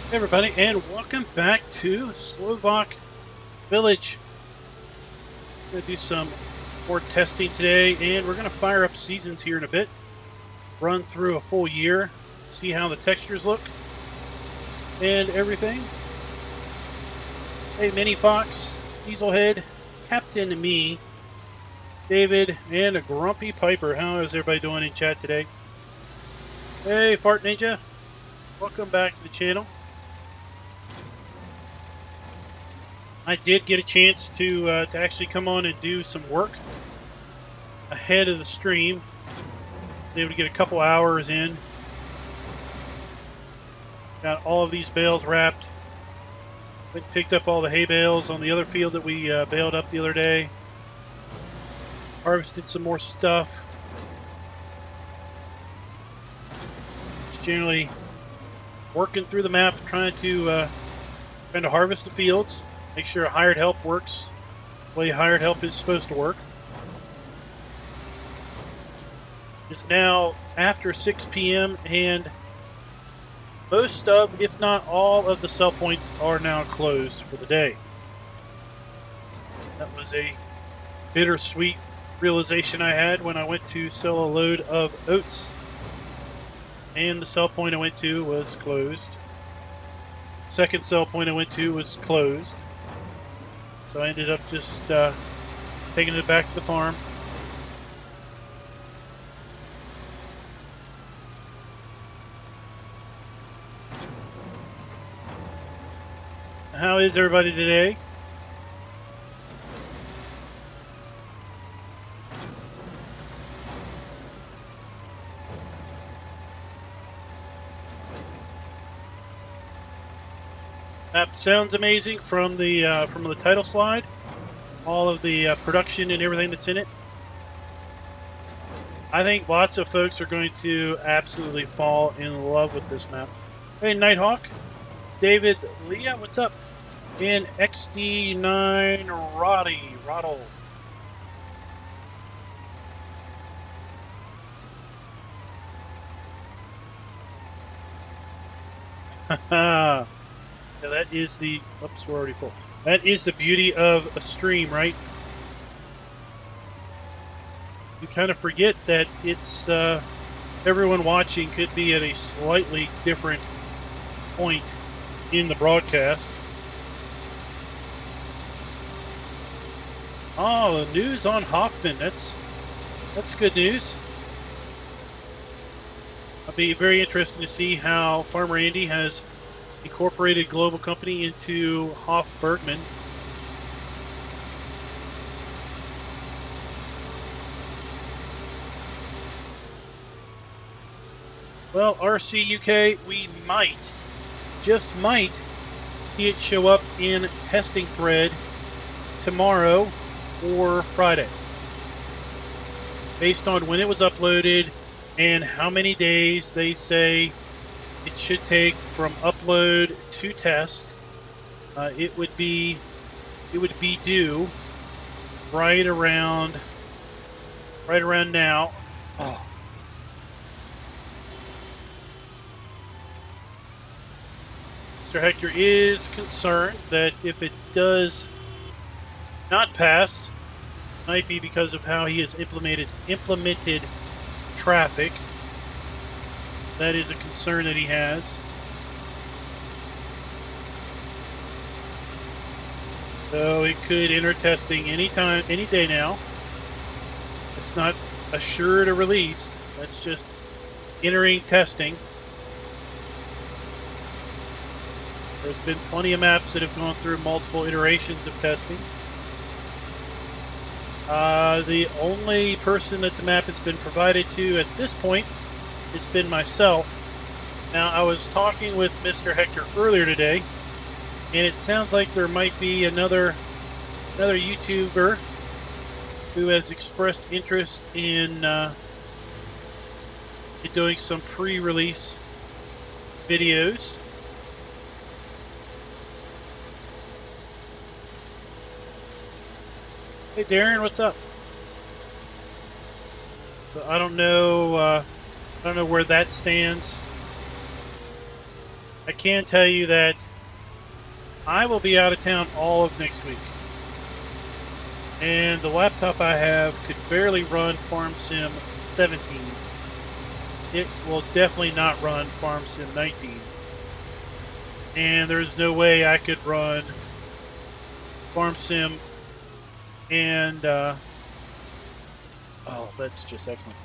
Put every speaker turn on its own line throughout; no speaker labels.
Hey everybody, and welcome back to Slovak Village. We're going to do some more testing today, and we're going to fire up seasons here in a bit. Run through a full year, see how the textures look, and everything. Hey Mini Fox, Dieselhead, Captain Me, David, and a Grumpy Piper. How is everybody doing in chat today? Hey Fart Ninja, welcome back to the channel. I did get a chance to actually come on and do some work ahead of the stream. Able to get a couple hours in. Got all of these bales wrapped. Went and picked up all the hay bales on the other field that we baled up the other day. Harvested some more stuff. Just generally working through the map, trying to harvest the fields. Make sure hired help works the way hired help is supposed to work. It's now after 6 p.m. and most of, if not all of the sell points are now closed for the day. That was a bittersweet realization I had when I went to sell a load of oats. And the sell point I went to was closed. Second sell point I went to was closed. So I ended up just taking it back to the farm. How is everybody today? That sounds amazing from the title slide. All of the production and everything that's in it. I think lots of folks are going to absolutely fall in love with this map. Hey, Nighthawk. David Leah, what's up? And XD9 Roddle. Haha. Yeah, that is the... Oops, we're already full. That is the beauty of a stream, right? You kind of forget that it's... everyone watching could be at a slightly different point in the broadcast. Oh, news on Hoffman. That's good news. I'll be very interested to see how Farmer Andy has incorporated Global Company into Hoff Bergman. Well, RC UK, we might, just might, see it show up in testing thread tomorrow or Friday. Based on when it was uploaded and how many days they say it should take from upload to test, it would be due right around now. Oh. Mr. Hector is concerned that if it does not pass, it might be because of how he has implemented traffic. That is a concern that he has. So it could enter testing anytime, any day now. It's not assured a release. That's just entering testing. There's been plenty of maps that have gone through multiple iterations of testing. The only person that the map has been provided to at this point has been myself. Now, I was talking with Mr. Hector earlier today, and it sounds like there might be another YouTuber who has expressed interest in doing some pre-release videos. Hey Darren, what's up? So I don't know where that stands I can tell you that I will be out of town all of next week. And the laptop I have could barely run Farm Sim 17. It will definitely not run Farm Sim 19. And there's no way I could run Farm Sim and, oh, that's just excellent.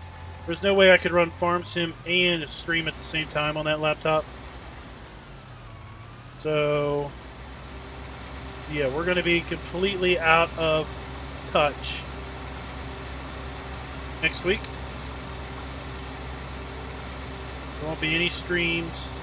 There's no way I could run Farm Sim and stream at the same time on that laptop. So yeah, we're going to be completely out of touch next week. There won't be any streams.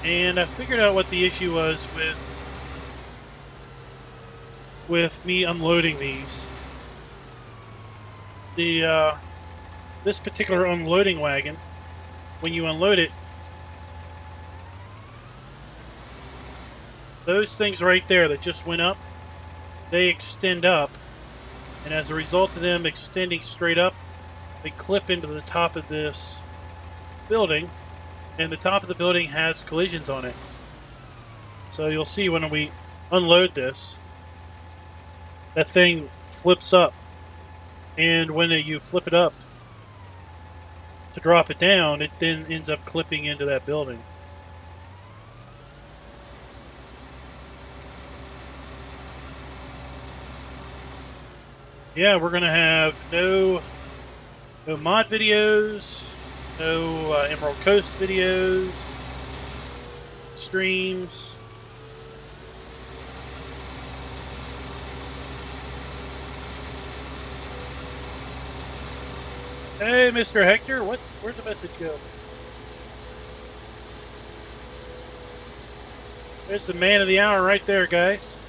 And I figured out what the issue was with me unloading these. This particular unloading wagon, when you unload it, those things right there that just went up, they extend up, and as a result of them extending straight up, they clip into the top of this building, and the top of the building has collisions on it. So you'll see when we unload this, that thing flips up, and when you flip it up to drop it down, it then ends up clipping into that building. Yeah, we're going to have no mod videos, no Emerald Coast videos, streams. Hey, Mr. Hector, where'd the message go? There's the man of the hour right there, guys.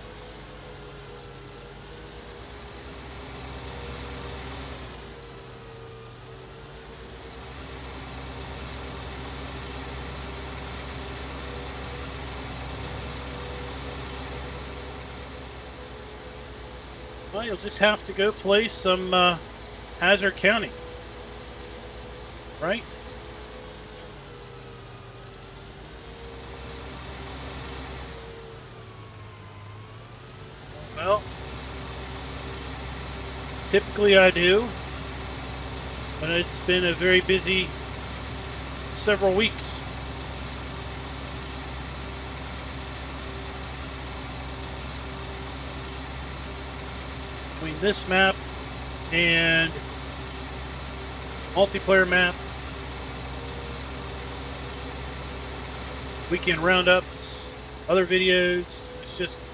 Well, you'll just have to go play some Hazard County, right? Well, typically I do, but it's been a very busy several weeks. Between this map and multiplayer map, weekend roundups, other videos, it's just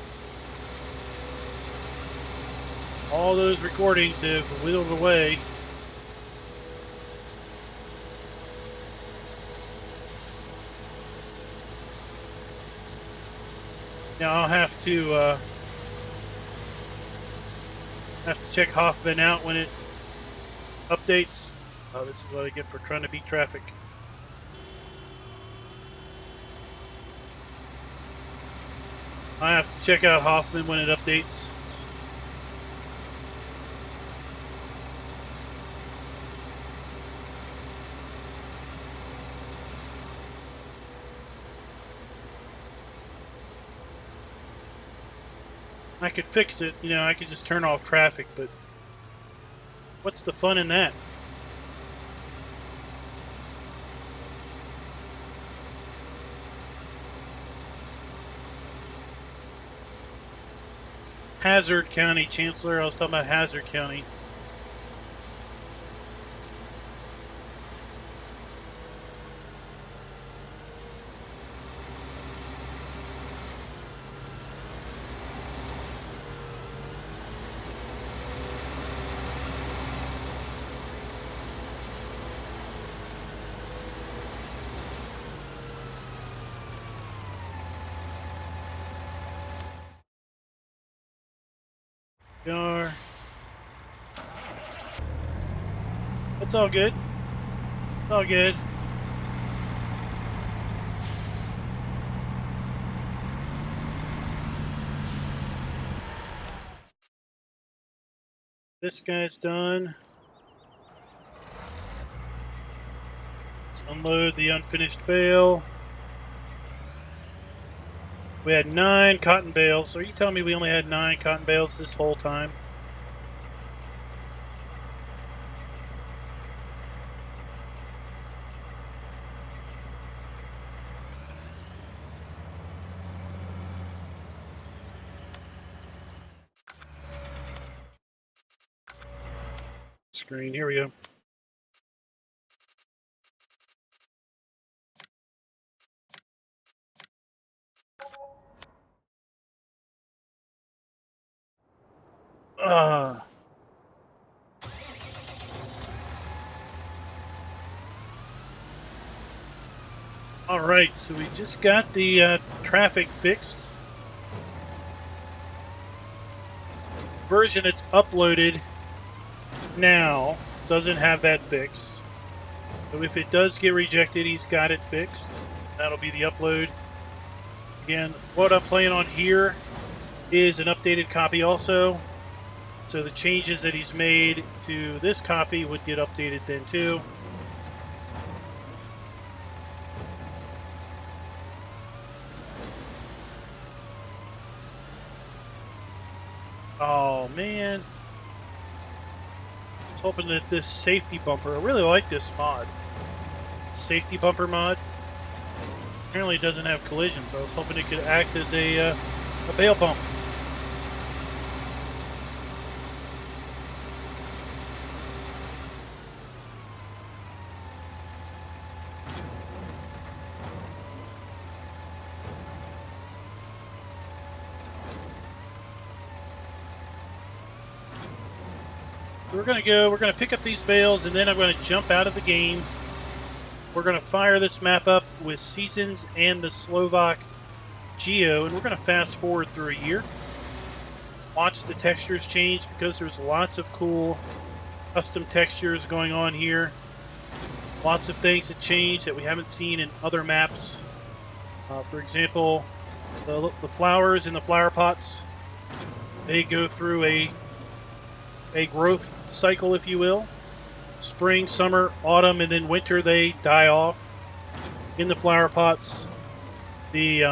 all those recordings have whittled away. Now I'll have to check Hoffman out when it updates. Oh, this is what I get for trying to beat traffic. I have to check out Hoffman when it updates. I could fix it, you know, I could just turn off traffic, but what's the fun in that? Hazard County, Chancellor, I was talking about Hazard County. Car. It's all good. It's all good. This guy's done. Let's unload the unfinished bale. We had 9 cotton bales. So are you telling me we only had 9 cotton bales this whole time? Screen, here we go. All right, so we just got the traffic fixed. Version that's uploaded now doesn't have that fixed. So if it does get rejected, he's got it fixed. That'll be the upload. Again, what I'm playing on here is an updated copy also. So the changes that he's made to this copy would get updated then too. Oh man. I was hoping that this safety bumper, I really like this mod. Safety bumper mod. Apparently it doesn't have collisions. I was hoping it could act as a bail bump. We're going to pick up these bales, and then I'm going to jump out of the game. We're going to fire this map up with Seasons and the Slovak Geo, and we're going to fast forward through a year. Watch the textures change, because there's lots of cool custom textures going on here. Lots of things that change that we haven't seen in other maps. For example, the flowers in the flower pots, they go through a growth cycle, if you will. Spring, summer, autumn, and then winter, they die off in the flower pots. The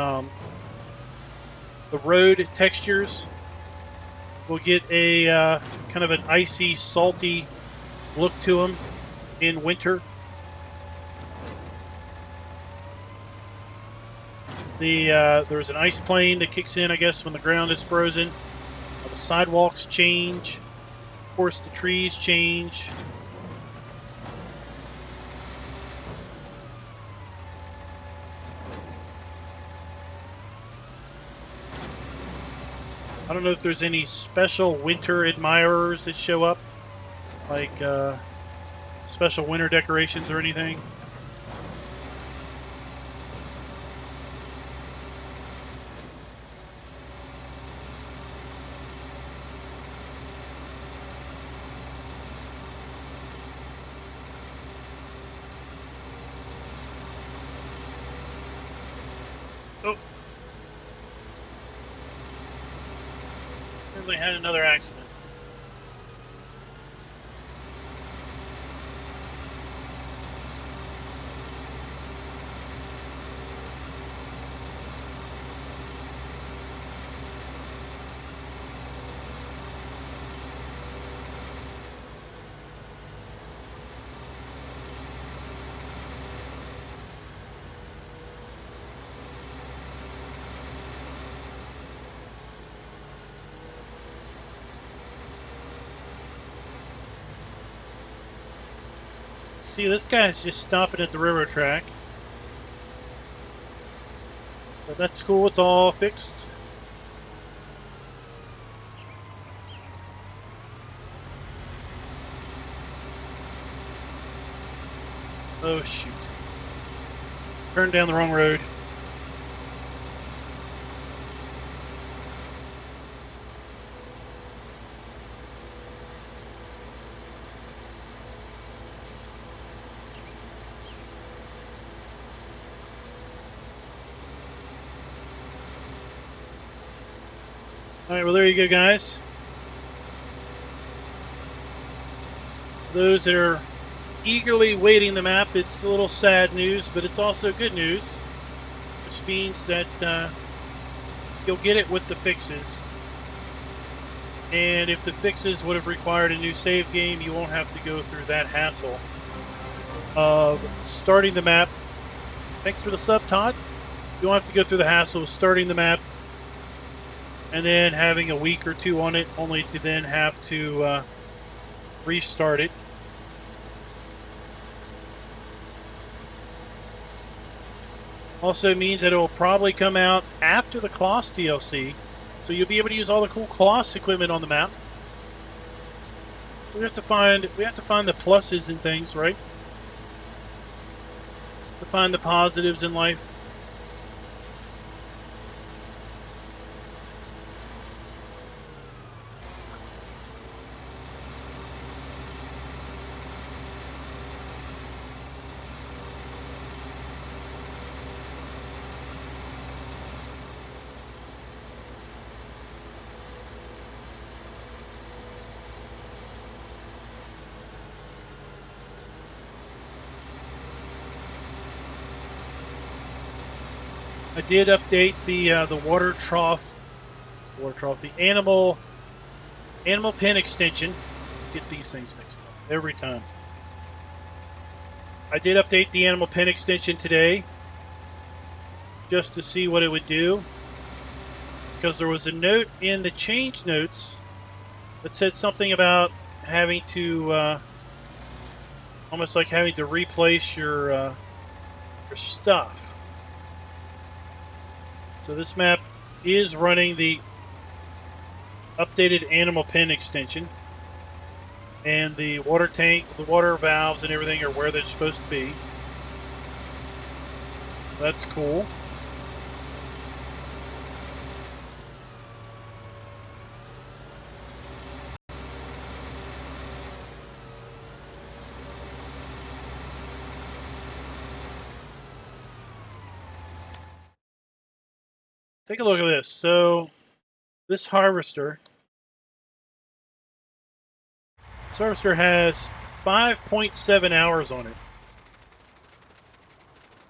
road textures will get a kind of an icy, salty look to them in winter. There's an ice plane that kicks in, I guess, when the ground is frozen. The sidewalks change. Of course, the trees change. I don't know if there's any special winter admirers that show up, like special winter decorations or anything. Apparently had another accident. See, this guy's just stopping at the railroad track. But that's cool, it's all fixed. Oh shoot. Turned down the wrong road. All right, well, there you go, guys. Those that are eagerly waiting the map, it's a little sad news, but it's also good news, which means that you'll get it with the fixes. And if the fixes would have required a new save game, you won't have to go through that hassle of starting the map. Thanks for the sub, Todd. You won't have to go through the hassle of starting the map and then having a week or two on it, only to then have to restart it. Also means that it will probably come out after the Colossus DLC, so you'll be able to use all the cool Colossus equipment on the map. So we have to find the pluses in things, right? To find the positives in life. I did update the water trough, the animal pen extension. Get these things mixed up every time. I did update the animal pen extension today, just to see what it would do, because there was a note in the change notes that said something about having to, almost like having to replace your stuff. So this map is running the updated animal pen extension, and the water tank, the water valves and everything are where they're supposed to be. That's cool. Take a look at this. So this harvester has 5.7 hours on it.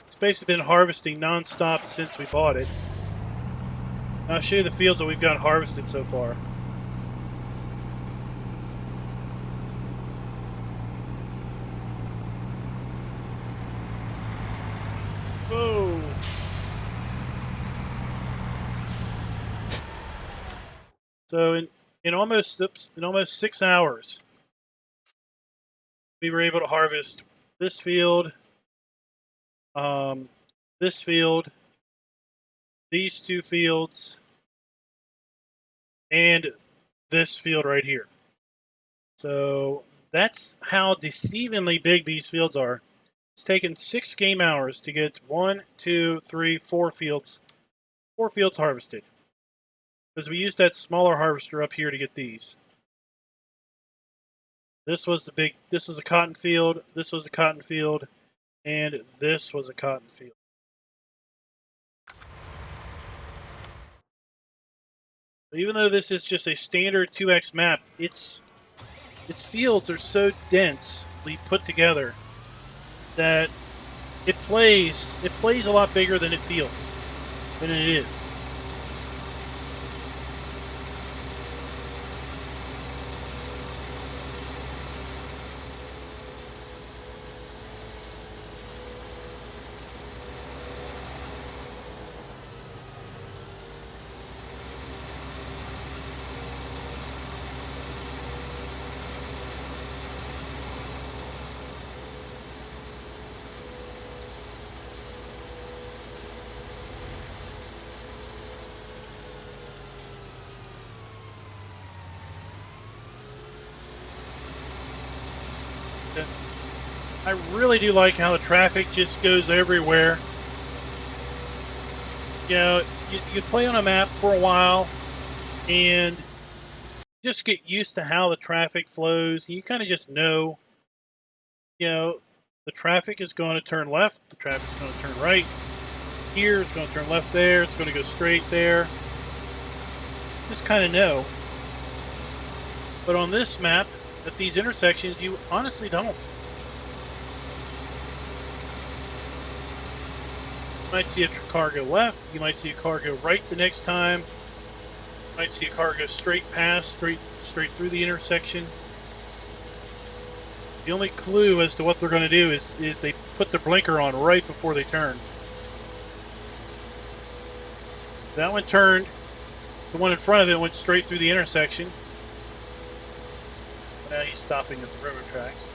It's basically been harvesting non-stop since we bought it. I'll show you the fields that we've got harvested so far. Whoa! So in almost 6 hours, we were able to harvest this field, these two fields, and this field right here. So that's how deceivingly big these fields are. It's taken 6 game hours to get 4 fields harvested. Because we used that smaller harvester up here to get these. This was a cotton field, this was a cotton field, and this was a cotton field. Even though this is just a standard 2x map, its fields are so densely put together that it plays a lot bigger than it feels, than it is. I really do like how the traffic just goes everywhere. You know, you play on a map for a while and just get used to how the traffic flows. You kind of just know, you know, the traffic is going to turn left, the traffic is going to turn right. Here, it's going to turn left there, it's going to go straight there. just kind of know. But on this map, at these intersections, you honestly don't. You might see a car go left. You might see a car go right the next time. You might see a car go straight past, straight through the intersection. The only clue as to what they're going to do is they put their blinker on right before they turn. That one turned. The one in front of it went straight through the intersection. Now he's stopping at the railroad tracks.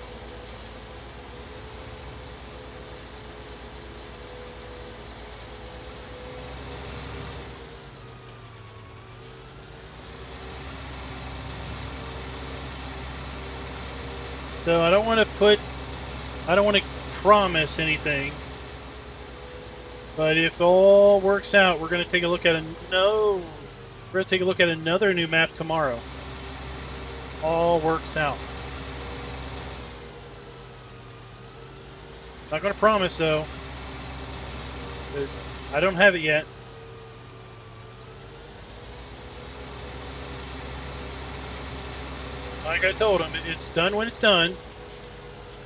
So I don't want to promise anything. But if all works out, we're going to take a look at another new map tomorrow. All works out. Not going to promise though, because I don't have it yet. Like I told him, it's done when it's done.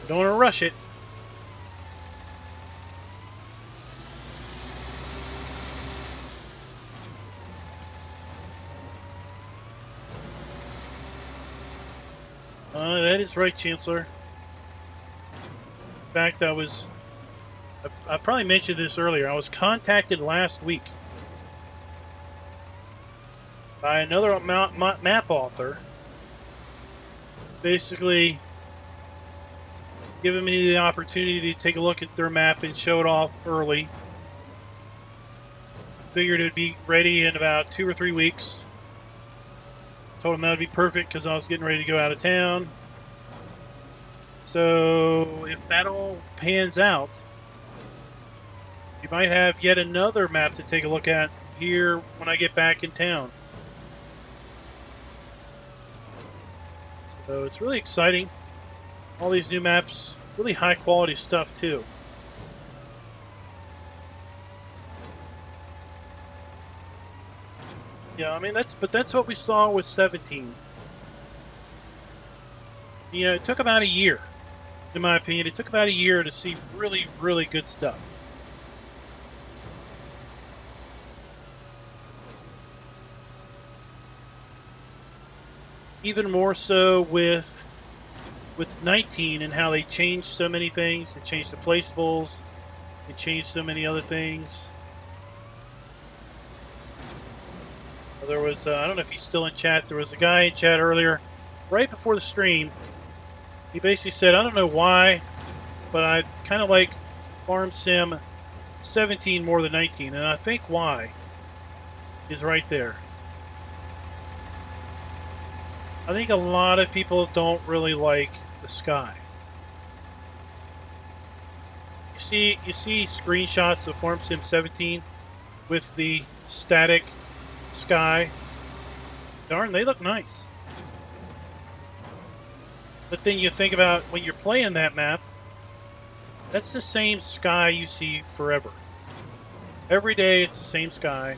Don't want to rush it. That is right, Chancellor. In fact, I probably mentioned this earlier. I was contacted last week by another map author, basically giving me the opportunity to take a look at their map and show it off early. Figured it would be ready in about 2 or 3 weeks. Told him that would be perfect because I was getting ready to go out of town. So if that all pans out, you might have yet another map to take a look at here when I get back in town. So it's really exciting. All these new maps, really high quality stuff too. Yeah, I mean that's what we saw with 17. You know, it took about a year, in my opinion. It took about a year to see really, really good stuff. Even more so with 19 and how they changed so many things. They changed the placeables. They changed so many other things. There was, I don't know if he's still in chat, there was a guy in chat earlier, right before the stream. He basically said, I don't know why, but I kind of like Farm Sim 17 more than 19. And I think why is right there. I think a lot of people don't really like the sky. You see screenshots of Farm Sim 17 with the static sky. Darn, they look nice. But then you think about when you're playing that map, that's the same sky you see forever. Every day it's the same sky.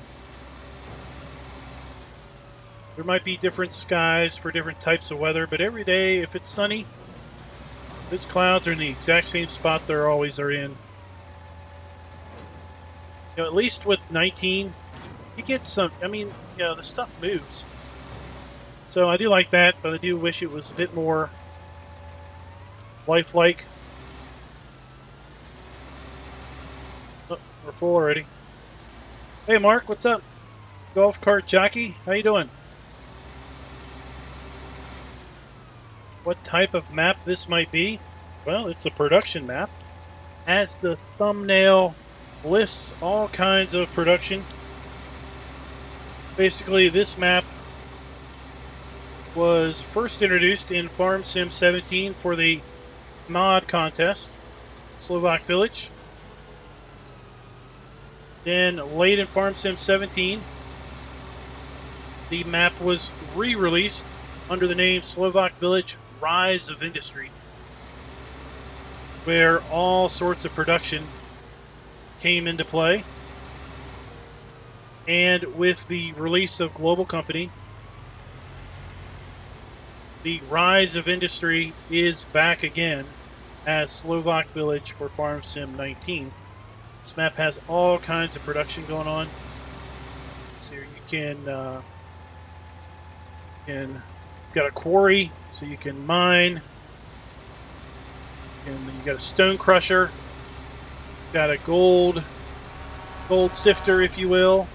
There might be different skies for different types of weather, but every day, if it's sunny, those clouds are in the exact same spot they always are in. You know, at least with 19, you get some, I mean, you know, the stuff moves. So I do like that, but I do wish it was a bit more lifelike. Oh, we're full already. Hey Mark, what's up? Golf cart jockey, how you doing? What type of map this might be? Well, it's a production map. As the thumbnail lists all kinds of production. Basically, this map was first introduced in Farm Sim 17 for the mod contest, Slovak Village. Then, late in Farm Sim 17, the map was re-released under the name Slovak Village Rise of Industry, where all sorts of production came into play. And with the release of Global Company, the rise of industry is back again as Slovak Village for Farm Sim 19. This map has all kinds of production going on. So you can you've got a quarry, so you can mine. And you got a stone crusher. Got a gold sifter, if you will.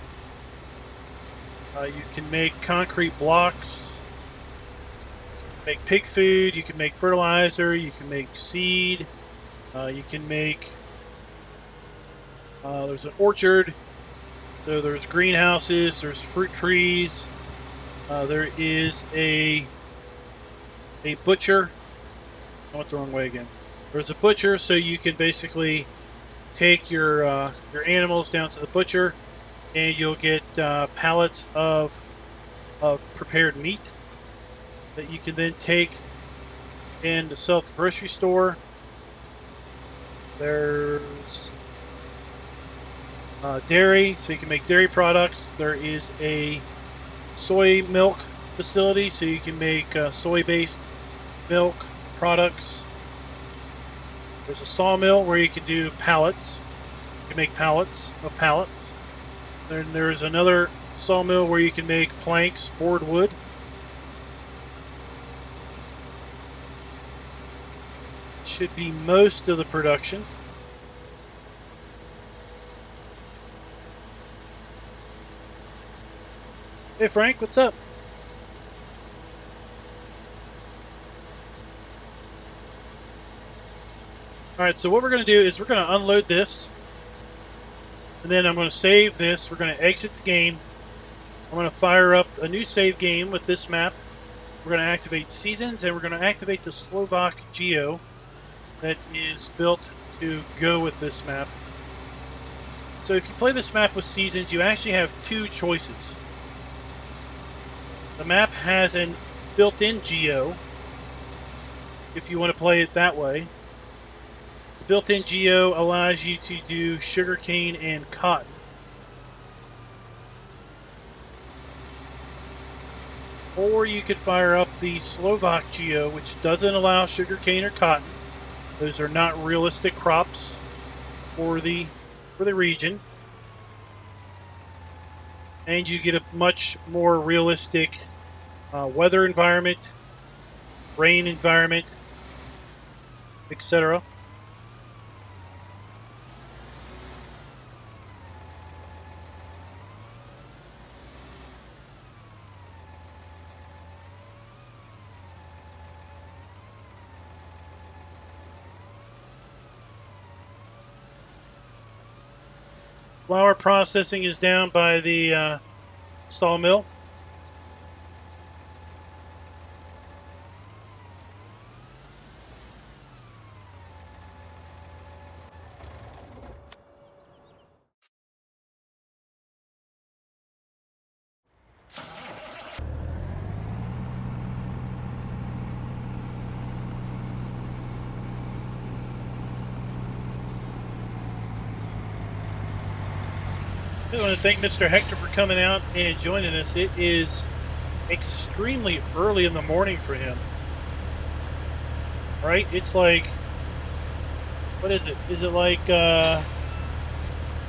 You can make concrete blocks. You can make pig food. You can make fertilizer. You can make seed. You can make. There's an orchard. So there's greenhouses. There's fruit trees. There is a butcher. I went the wrong way again. There's a butcher, so you can basically take your animals down to the butcher, and you'll get pallets of prepared meat that you can then take and sell at the grocery store. There's dairy, so you can make dairy products. There is a soy milk facility, so you can make soy-based milk products. There's a sawmill where you can do pallets. You can make pallets of pallets. Then there's another sawmill where you can make planks, board wood. Should be most of the production. Hey Frank, what's up? Alright, so what we're going to do is we're going to unload this. And then I'm going to save this. We're going to exit the game. I'm going to fire up a new save game with this map. We're going to activate seasons, and we're going to activate the Slovak Geo that is built to go with this map. So if you play this map with seasons, you actually have two choices. The map has a built-in geo, if you want to play it that way. The built-in geo allows you to do sugarcane and cotton. Or you could fire up the Slovak Geo, which doesn't allow sugarcane or cotton. Those are not realistic crops for the region. And you get a much more realistic weather environment, rain environment, etc. Flour processing is down by the sawmill. I want to thank Mr. Hector for coming out and joining us. It is extremely early in the morning for him. Right? It's like, what is it? Is it like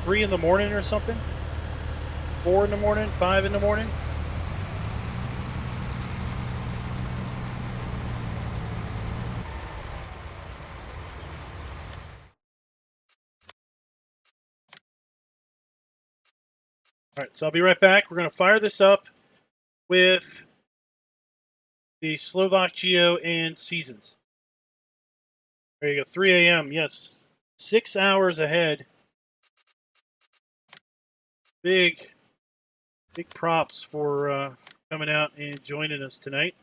3 in the morning or something? 4 in the morning? 5 in the morning? Alright, so I'll be right back. We're going to fire this up with the Slovak Geo and Seasons. There you go, 3 a.m., yes. 6 hours ahead. Big props for coming out and joining us tonight.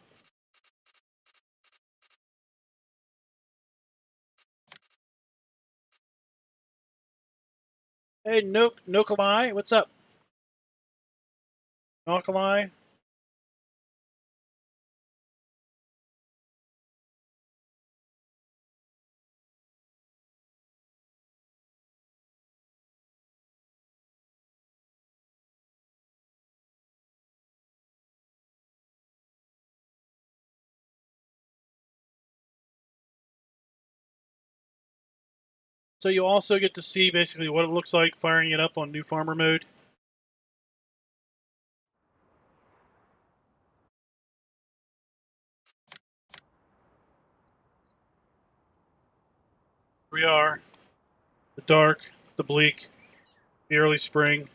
Hey, Nokalai, what's up? Nokalai? So you also get to see basically what it looks like firing it up on new farmer mode. Here we are, the dark, the bleak, the early spring.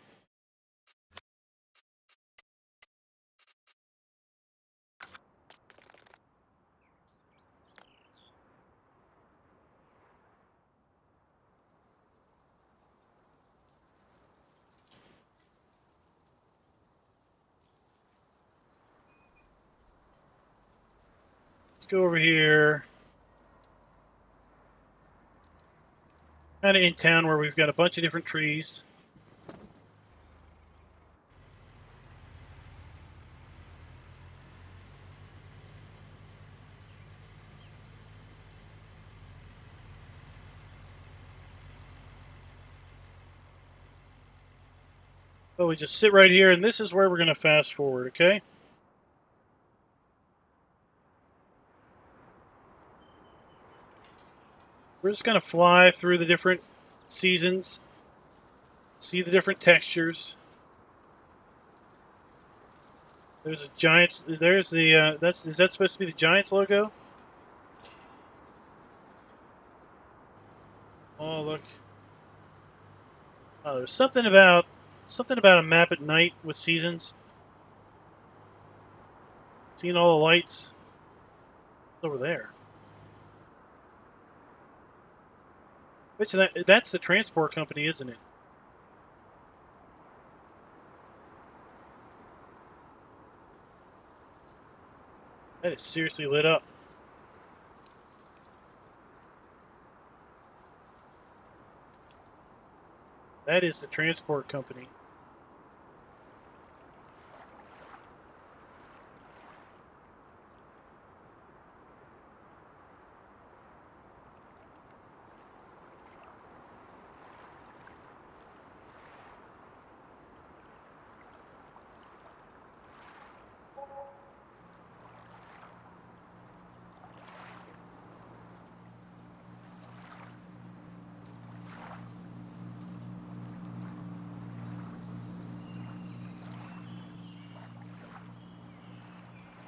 Let's go over here. Kind of in town where we've got a bunch of different trees. So we just sit right here, and this is where we're going to fast forward, okay? We're just going to fly through the different seasons, see the different textures. There's a Giants. There's the. Is that supposed to be the Giants logo? Oh look. Oh, there's something about a map at night with seasons. Seeing all the lights. It's over there. Which that's the transport company, isn't it? That is seriously lit up. That is the transport company.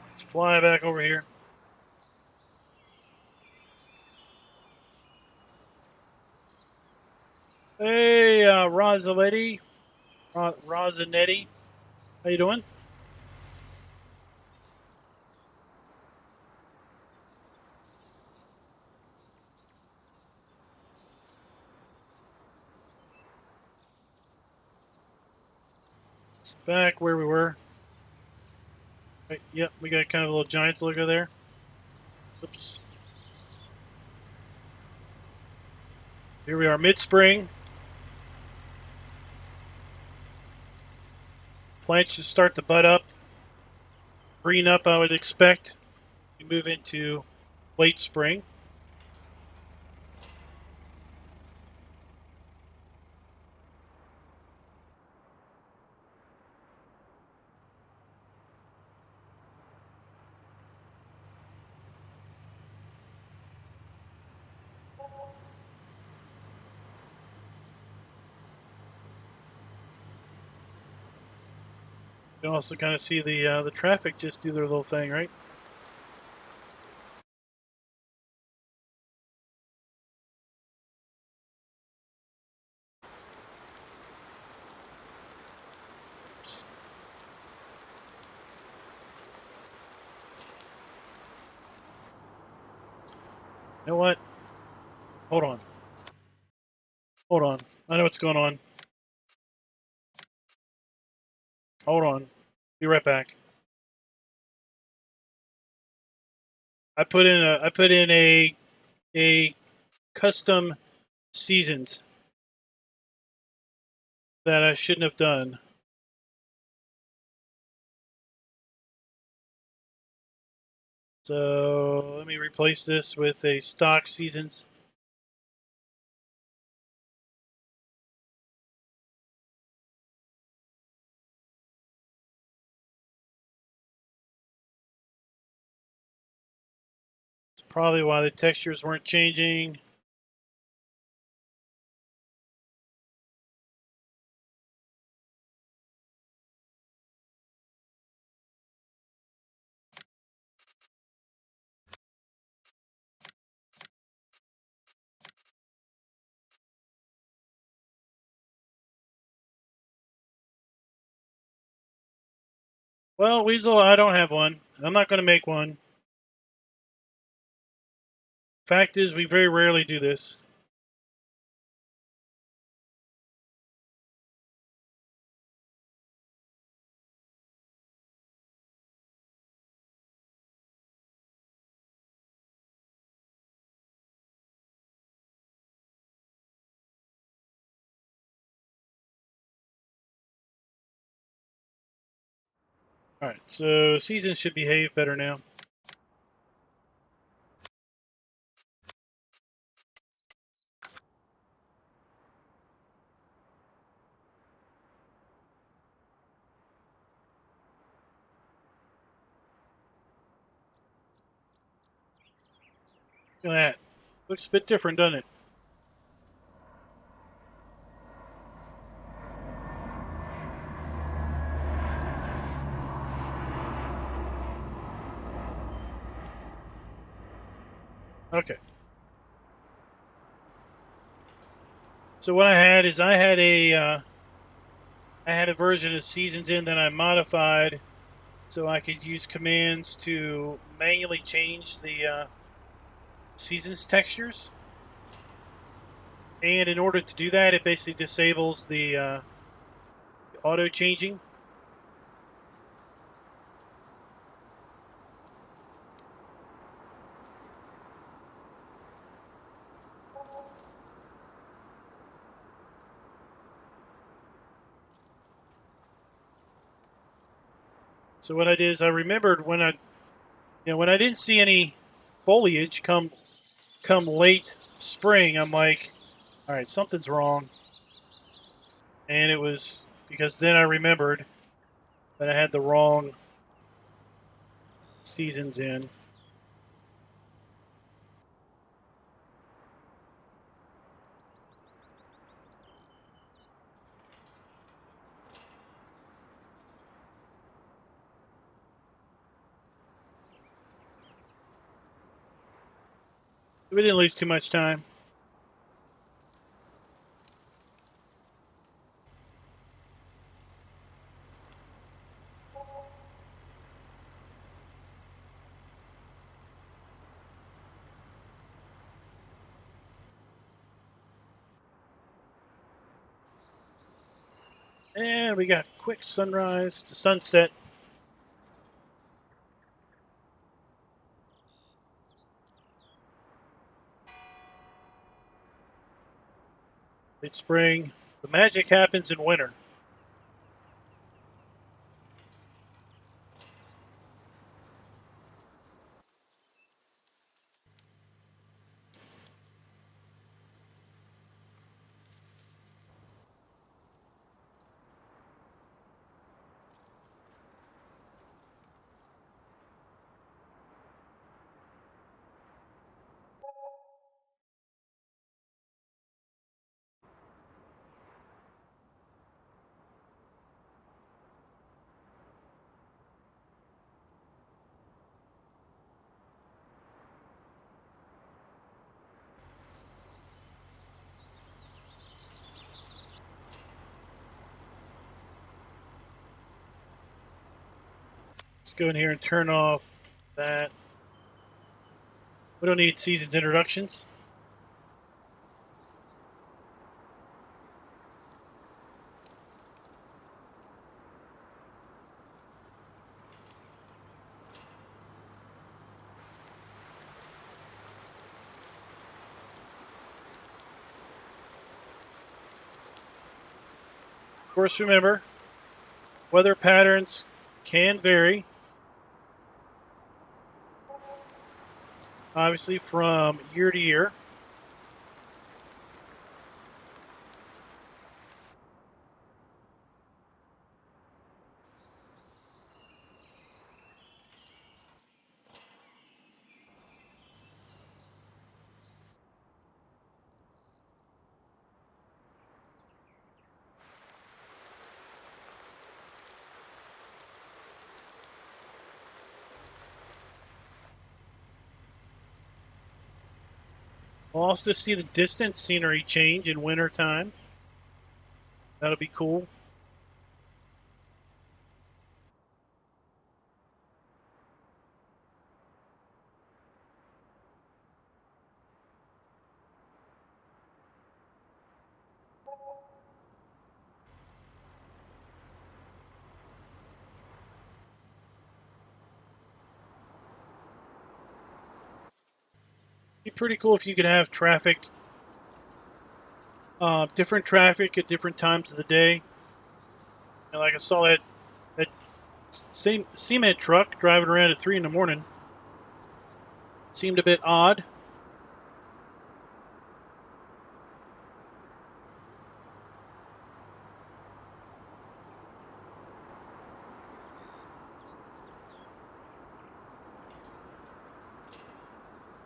Let's fly back over here. Hey, Rosanetti. Rosanetti. How you doing? It's back where we were. Right, yep, we got kind of a little Giants logo there. Oops. Here we are, mid-spring. Plants should start to bud up. Green up, I would expect. We move into late spring. You can also kind of see the traffic just do their little thing, right? Oops. You know what? Hold on. Hold on. I know what's going on. Hold on. Be right back. I put in a custom seasons that I shouldn't have done. So let me replace this with a stock seasons. It's probably why the textures weren't changing. Well, Weasel, I don't have one. I'm not going to make one. Fact is, we very rarely do this. All right, so seasons should behave better now. Look at that. Looks a bit different, doesn't it? Okay. So what I had is I had a version of Seasons in that I modified so I could use commands to manually change the seasons textures. And in order to do that, it basically disables the auto changing. So what I did is I remembered when I didn't see any foliage come late spring, I'm like, all right, something's wrong. And it was because then I remembered that I had the wrong seasons in. We didn't lose too much time. And we got quick sunrise to sunset. Late spring. The magic happens in winter. Let's go in here and turn off that. We don't need seasons introductions. Of course, remember, weather patterns can vary. Obviously, from year to year. We'll also see the distant scenery change in winter time. That'll be cool. Be pretty cool if you could have traffic, different traffic at different times of the day. And like I saw that same cement truck driving around at 3 in the morning. Seemed a bit odd.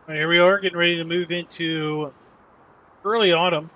All right, here we are getting ready to move into early autumn.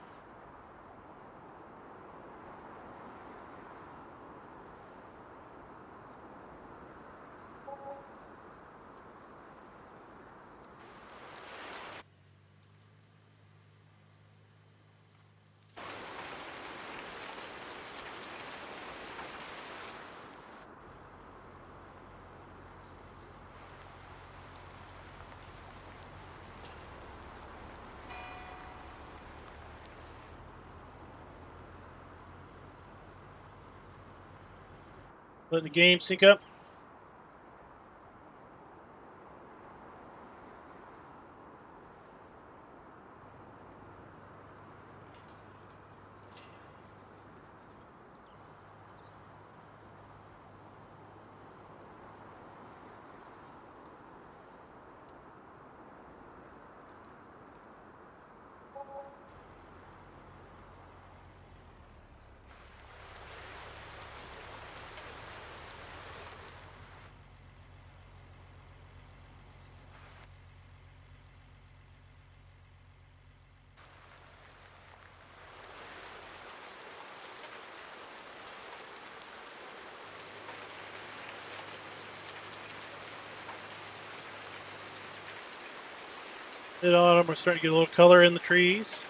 Letting the game sync up. Mid autumn, we're starting to get a little color in the trees.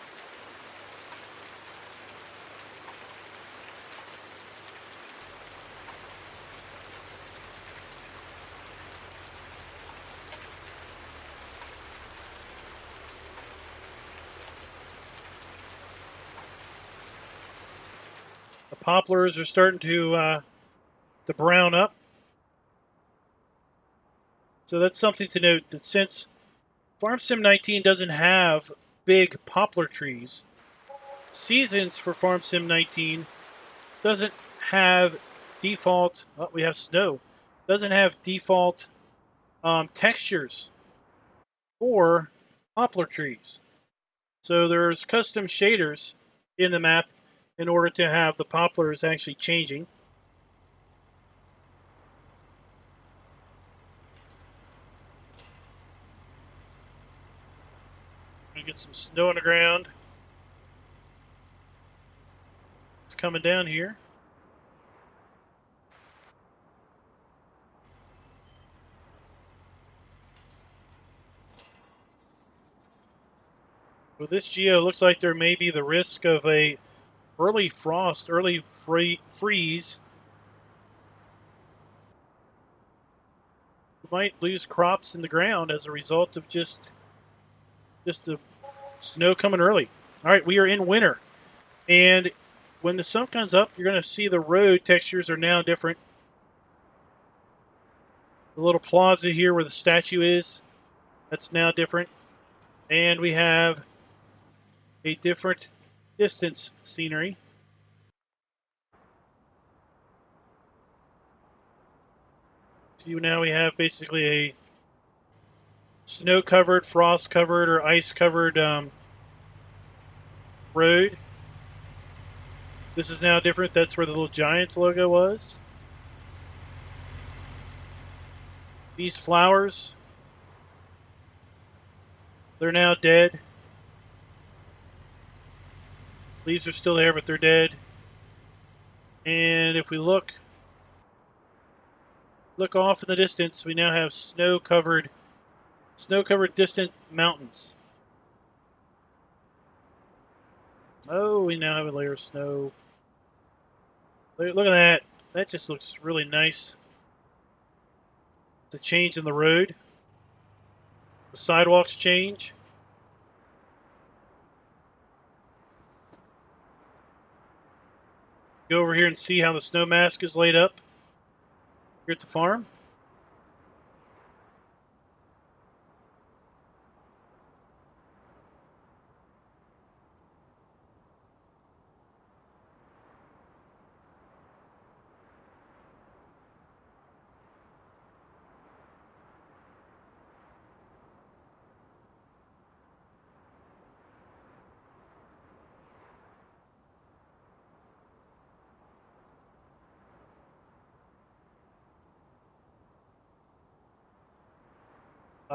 The poplars are starting to brown up. So that's something to note, that since Farm Sim 19 doesn't have big poplar trees, Seasons for Farm Sim 19 doesn't have default. Oh, we have snow. Doesn't have default textures for poplar trees. So there's custom shaders in the map in order to have the poplars actually changing. We get some snow on the ground. It's coming down here. With this geo, looks like there may be the risk of a early frost, early freeze. We might lose crops in the ground as a result of just the snow coming early. All right, we are in winter, and when the sun comes up, you're going to see the road textures are now different. The little plaza here where the statue is, that's now different, and we have a different distance scenery. So now we have basically a snow-covered, frost-covered, or ice-covered road. This is now different. That's where the little Giants logo was. These flowers, they're now dead. Leaves are still there, but they're dead. And if we look off in the distance, we now have snow-covered distant mountains. Oh, we now have a layer of snow. Look at that. That just looks really nice. The change in the road. The sidewalks change. Go over here and see how the snow mask is laid up here at the farm.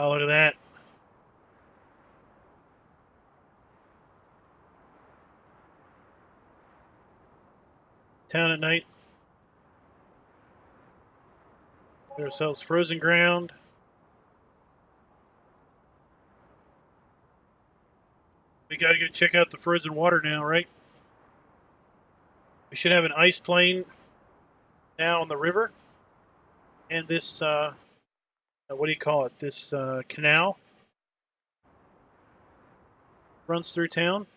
Oh, look at that. Town at night. Get ourselves frozen ground. We gotta go check out the frozen water now, right? We should have an ice plane now on the river. And this, what do you call it? This canal runs through town.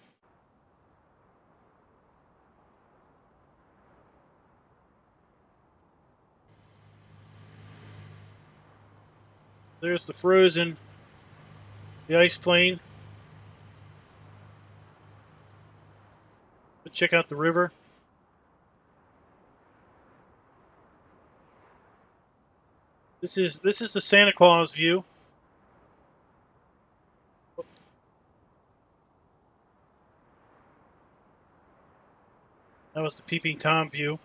There's the frozen, the ice plane. Let's check out the river. This is the Santa Claus view. That was the Peeping Tom view.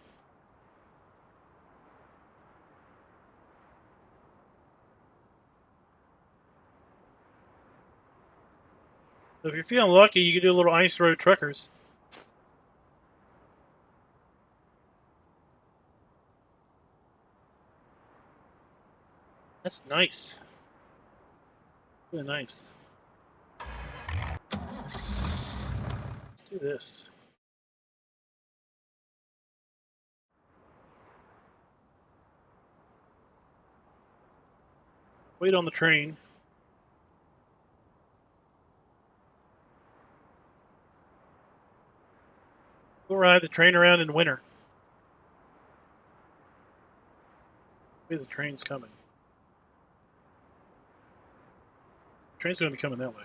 So if you're feeling lucky, you can do a little ice road truckers. That's nice. Really nice. Let's do this. Wait on the train. We'll ride the train around in winter. Maybe the train's coming. The train's going to be coming that way.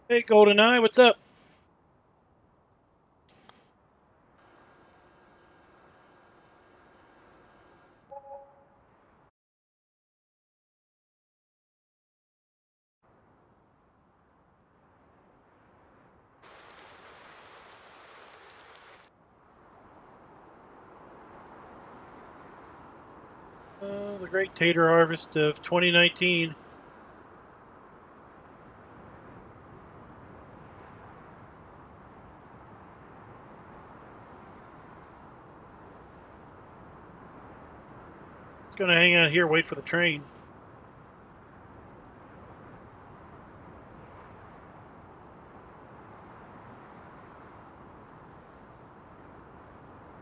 Hey, GoldenEye, what's up? The great tater harvest of 2019. It's going to hang out here, wait for the train.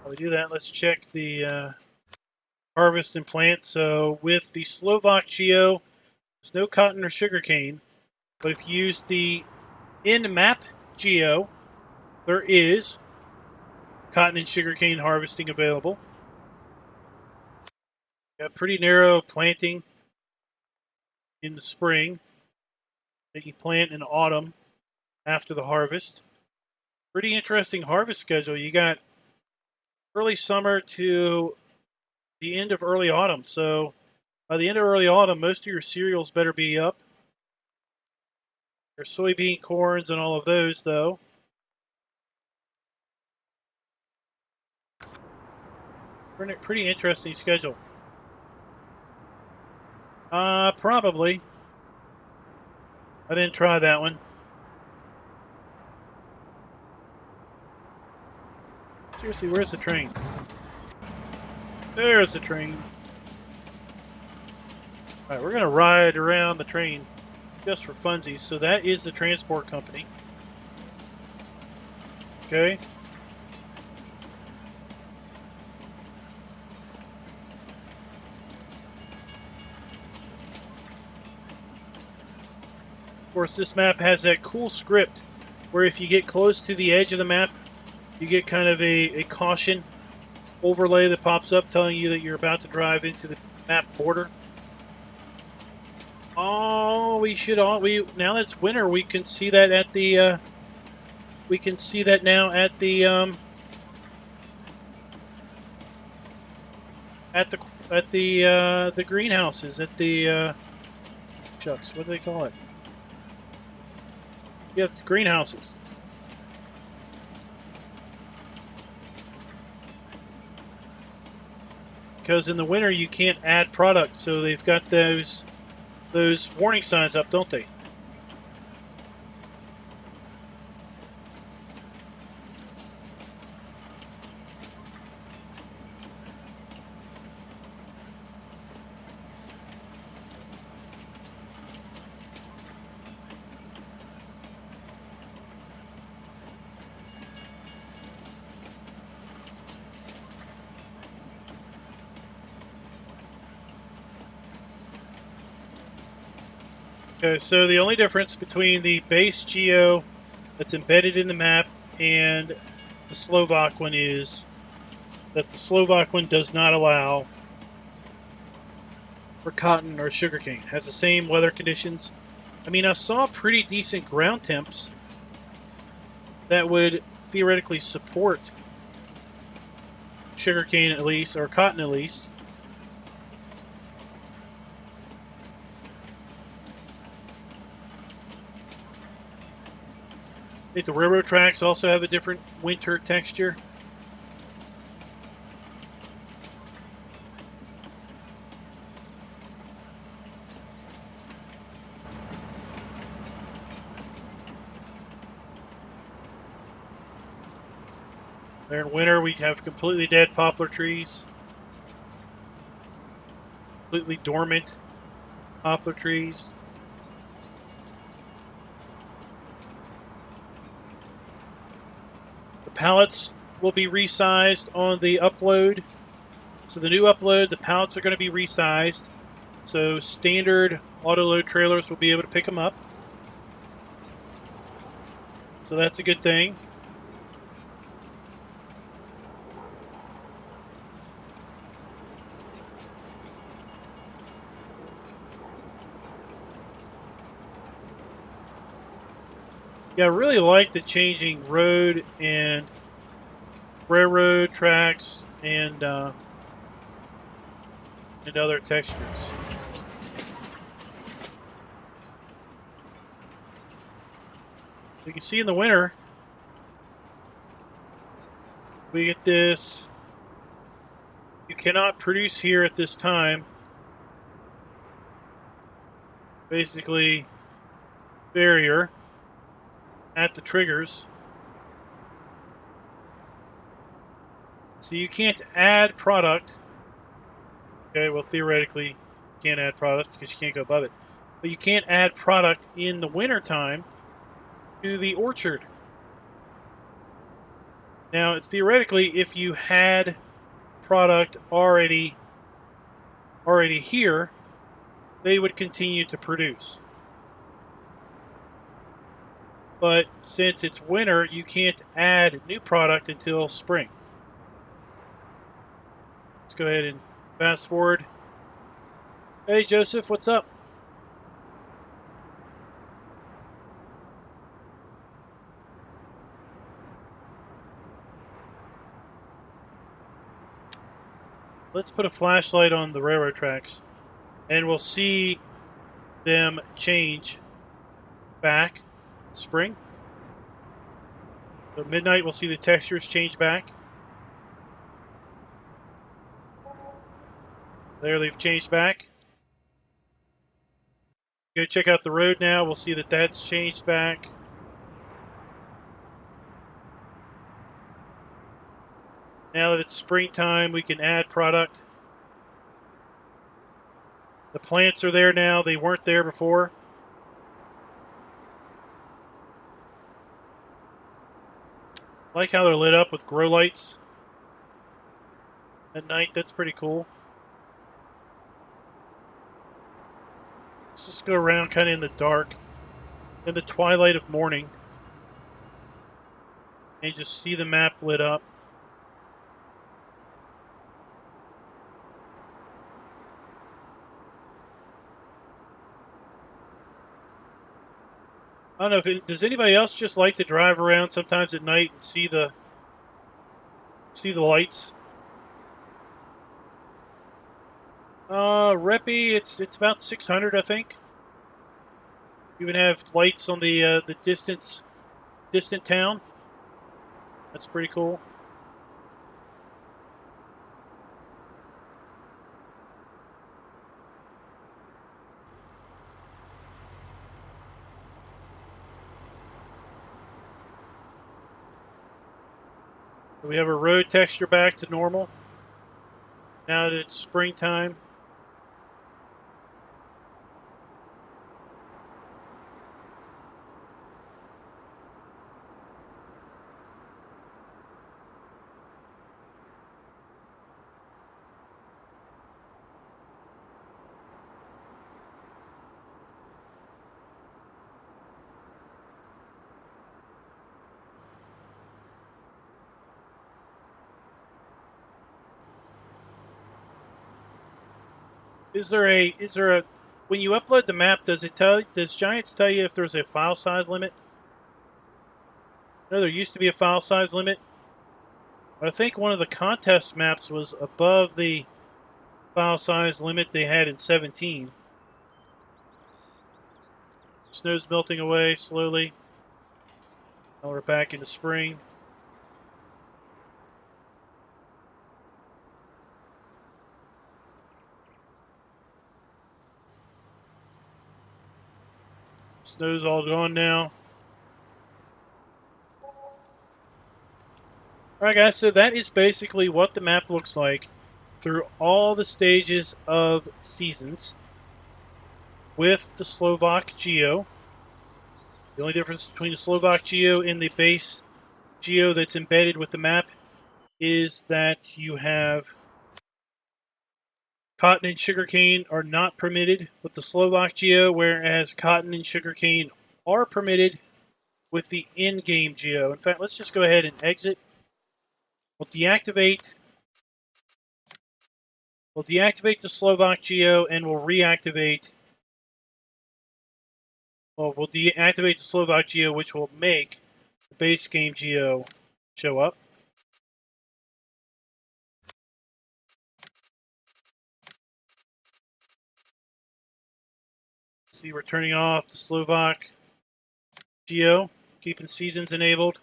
While we do that, let's check the harvest and plant. So with the Slovak Geo, there's no cotton or sugarcane. But if you use the in-map Geo, there is cotton and sugarcane harvesting available. Got pretty narrow planting in the spring that you plant in autumn after the harvest. Pretty interesting harvest schedule. You got early summer to the end of early autumn. So by the end of early autumn, most of your cereals better be up. Your soybean corns and all of those, though. Pretty interesting schedule. Probably. I didn't try that one. Seriously, where's the train? There's the train. Alright, we're going to ride around the train just for funsies. So that is the transport company. Okay. Of course, this map has that cool script where if you get close to the edge of the map, you get kind of a caution overlay that pops up telling you that you're about to drive into the map border. Oh, now that it's winter, we can see that at the we can see that now at the the greenhouses, at the shucks, what do they call it? Yeah, it's greenhouses. because in the winter you can't add product, so they've got those warning signs up, don't they? Okay, so the only difference between the base geo that's embedded in the map and the Slovak one is that the Slovak one does not allow for cotton or sugarcane. It has the same weather conditions. I mean, I saw pretty decent ground temps that would theoretically support sugarcane at least, or cotton at least. I think the railroad tracks also have a different winter texture. There in winter, we have completely dead poplar trees, completely dormant poplar trees. The pallets will be resized on the upload. So the new upload, the pallets are going to be resized. So standard auto-load trailers will be able to pick them up. So that's a good thing. Yeah, I really like the changing road and railroad tracks and other textures. You can see in the winter, we get this. You cannot produce here at this time. Basically, barrier at the triggers. So you can't add product. Okay, well, theoretically, you can't add product because you can't go above it. But you can't add product in the wintertime to the orchard. Now, theoretically, if you had product already here, they would continue to produce. But since it's winter, you can't add new product until spring. Let's go ahead and fast forward. Hey, Joseph, what's up? Let's put a flashlight on the railroad tracks, and we'll see them change back spring. So midnight, we'll see the textures change back. There, they've changed back. Go check out the road now. We'll see that that's changed back. Now that it's springtime, we can add product. The plants are there now. They weren't there before. I like how they're lit up with grow lights at night. That's pretty cool. Let's just go around kind of in the dark, in the twilight of morning, and just see the map lit up. I don't know if does anybody else just like to drive around sometimes at night and see the lights. Reppy, it's about 600, I think. You even have lights on the distant town. That's pretty cool. We have our road texture back to normal now that it's springtime. Is there a when you upload the map, does Giants tell you if there's a file size limit? No, there used to be a file size limit. I think one of the contest maps was above the file size limit they had in 17. Snow's melting away slowly. Now we're back into spring. Snow's all gone now. Alright guys, so that is basically what the map looks like through all the stages of seasons with the Slovak Geo. The only difference between the Slovak Geo and the base Geo that's embedded with the map is that you have cotton and sugarcane are not permitted with the Slovak Geo, whereas cotton and sugarcane are permitted with the in-game Geo. In fact, let's just go ahead and exit. We'll deactivate the Slovak Geo and we'll reactivate. Well, we'll deactivate the Slovak Geo, which will make the base game Geo show up. See, we're turning off the Slovak Geo, keeping seasons enabled.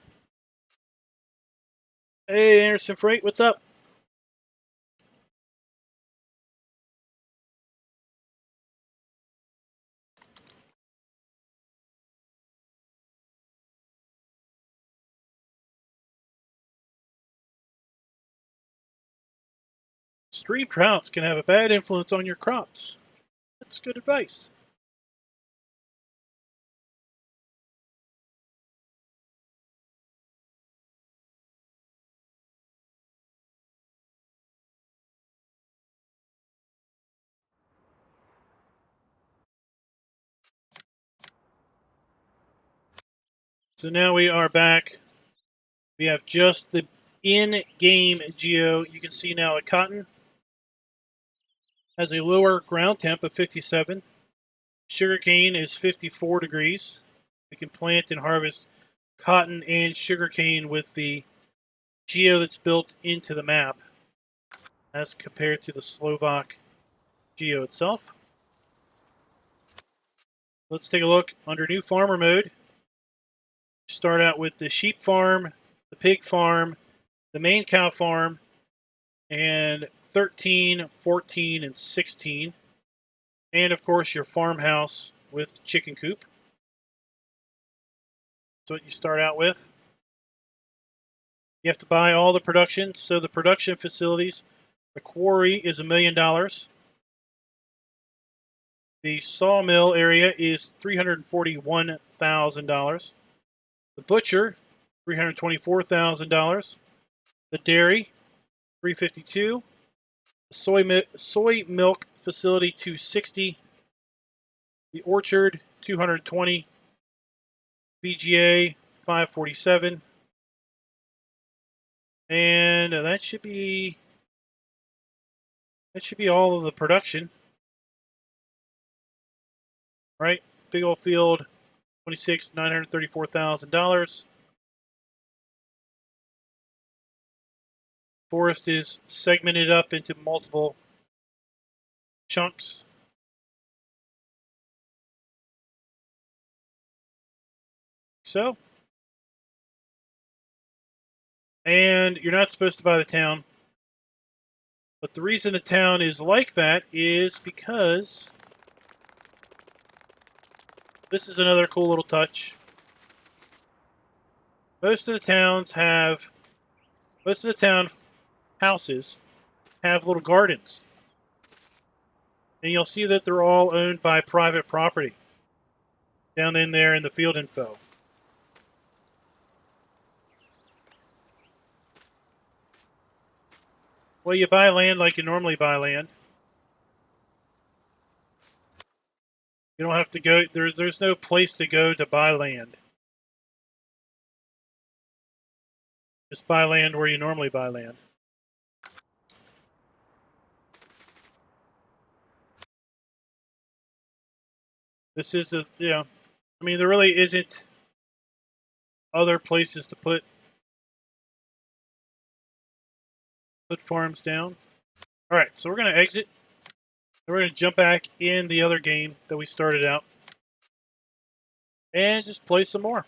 Hey, Anderson Freight, what's up? Stream droughts can have a bad influence on your crops. That's good advice. So now we are back. We have just the in-game Geo. You can see now that cotton has a lower ground temp of 57. Sugarcane is 54 degrees. We can plant and harvest cotton and sugarcane with the Geo that's built into the map as compared to the Slovak Geo itself. Let's take a look under new farmer mode. Start out with the sheep farm, the pig farm, the main cow farm, and 13, 14, and 16. And of course your farmhouse with chicken coop. That's what you start out with. You have to buy all the production. So the production facilities, the quarry is $1 million. The sawmill area is $341,000. The butcher, $324,000. The dairy, $352,000. The soy milk facility, $260,000. The orchard, $220,000. VGA, $547,000. And that should be all of the production. Right? Big old field, $934,000. Forest is segmented up into multiple chunks. So, and you're not supposed to buy the town. But the reason the town is like that is because this is another cool little touch. Most of the towns have Most of the town houses have little gardens. And you'll see that they're all owned by private property down in there in the field info. Well, you buy land like you normally buy land. You don't have to go. There's no place to go to buy land. Just buy land where you normally buy land. This is a, I mean, there really isn't other places to put farms down. All right, so we're going to exit. And we're going to jump back in the other game that we started out. And just play some more.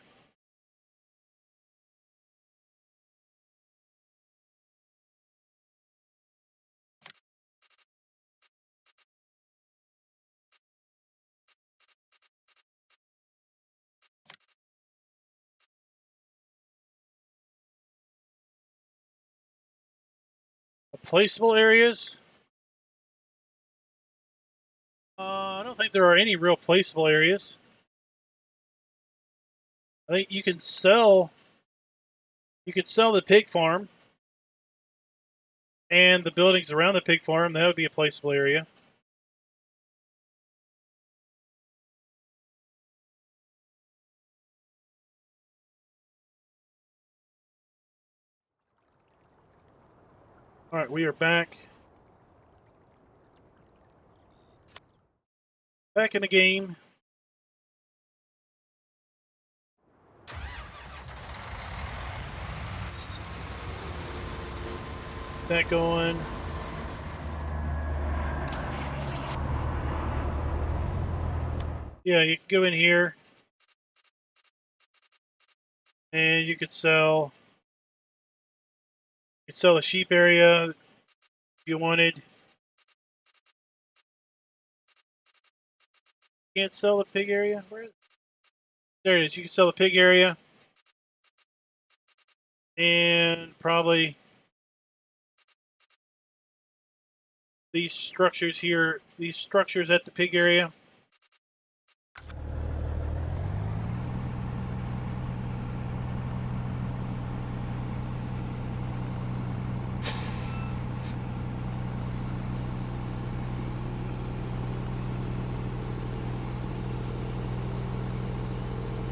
Placeable areas. I don't think there are any real placeable areas. I think you can sell. You could sell the pig farm and the buildings around the pig farm. That would be a placeable area. All right, we are back. Back in the game. That going. Yeah, you can go in here and you could sell. You could sell the sheep area if you wanted. Can't sell the pig area. Where is it? There it is. You can sell the pig area, and probably these structures here. These structures at the pig area.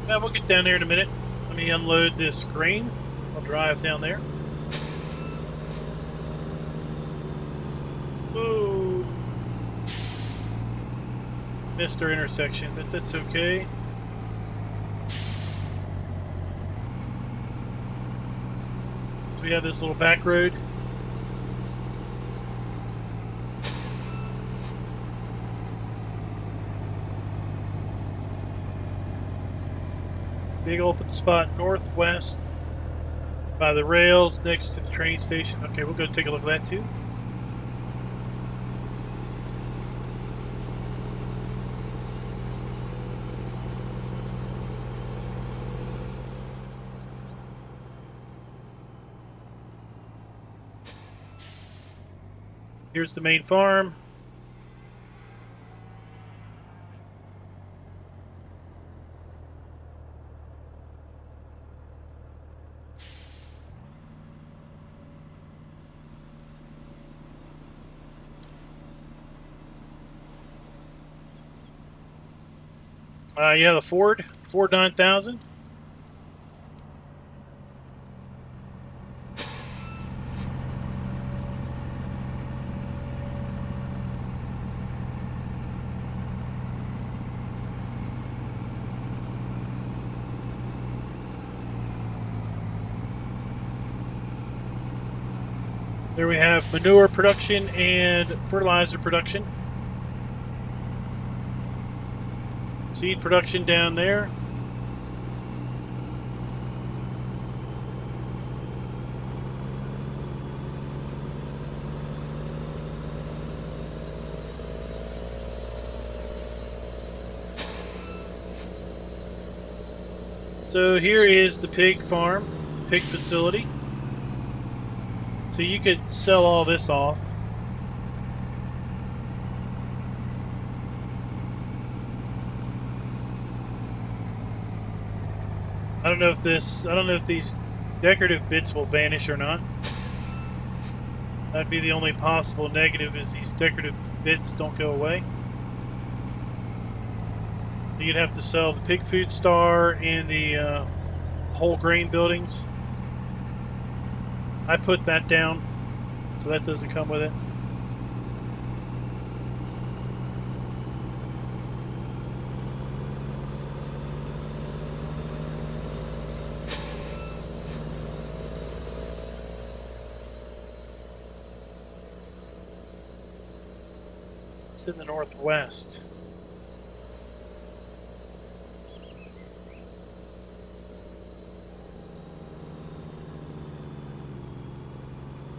Yeah, we'll get down there in a minute. Let me unload this grain. I'll drive down there. Whoa. Missed our intersection, but that's okay. So we have this little back road. Big open spot northwest by the rails next to the train station. Okay, we'll go take a look at that too. Here's the main farm. You have a Ford 9000. There we have manure production and fertilizer production. Seed production down there. So here is the pig farm, pig facility. So you could sell all this off. I don't know if these decorative bits will vanish or not. That'd be the only possible negative, is these decorative bits don't go away. You'd have to sell the pig food star and the whole grain buildings. I put that down, so that doesn't come with it. It's in the northwest.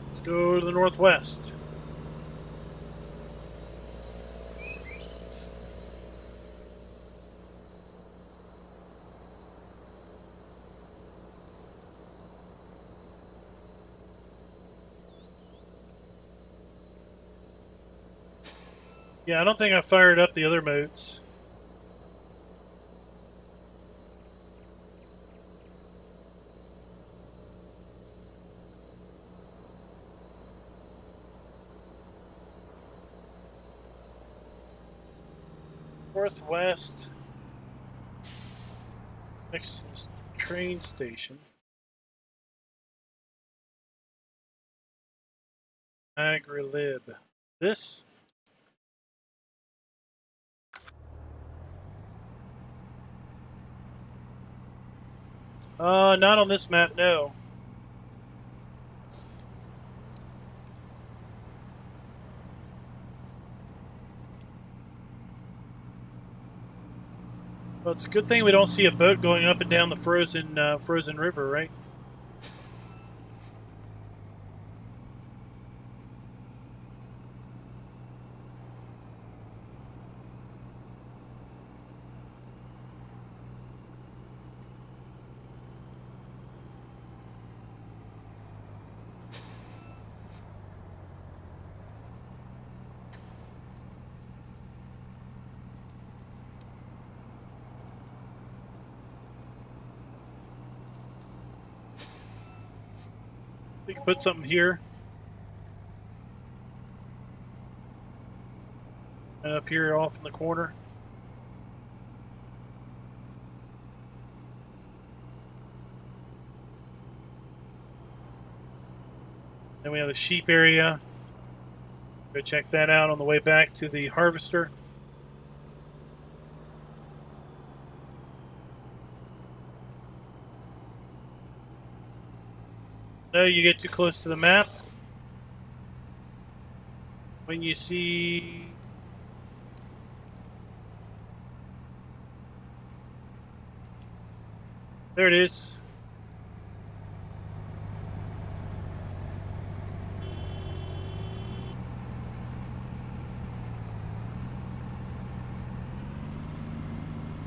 Let's go to the northwest. Yeah, I don't think I fired up the other modes. Northwest. Next is train station. Agrilib. This? Not on this map, no. Well, it's a good thing we don't see a boat going up and down the frozen river, right? We can put something here. And up here off in the corner. Then we have the sheep area. Go check that out on the way back to the harvester. No, you get too close to the map. When you see... There it is.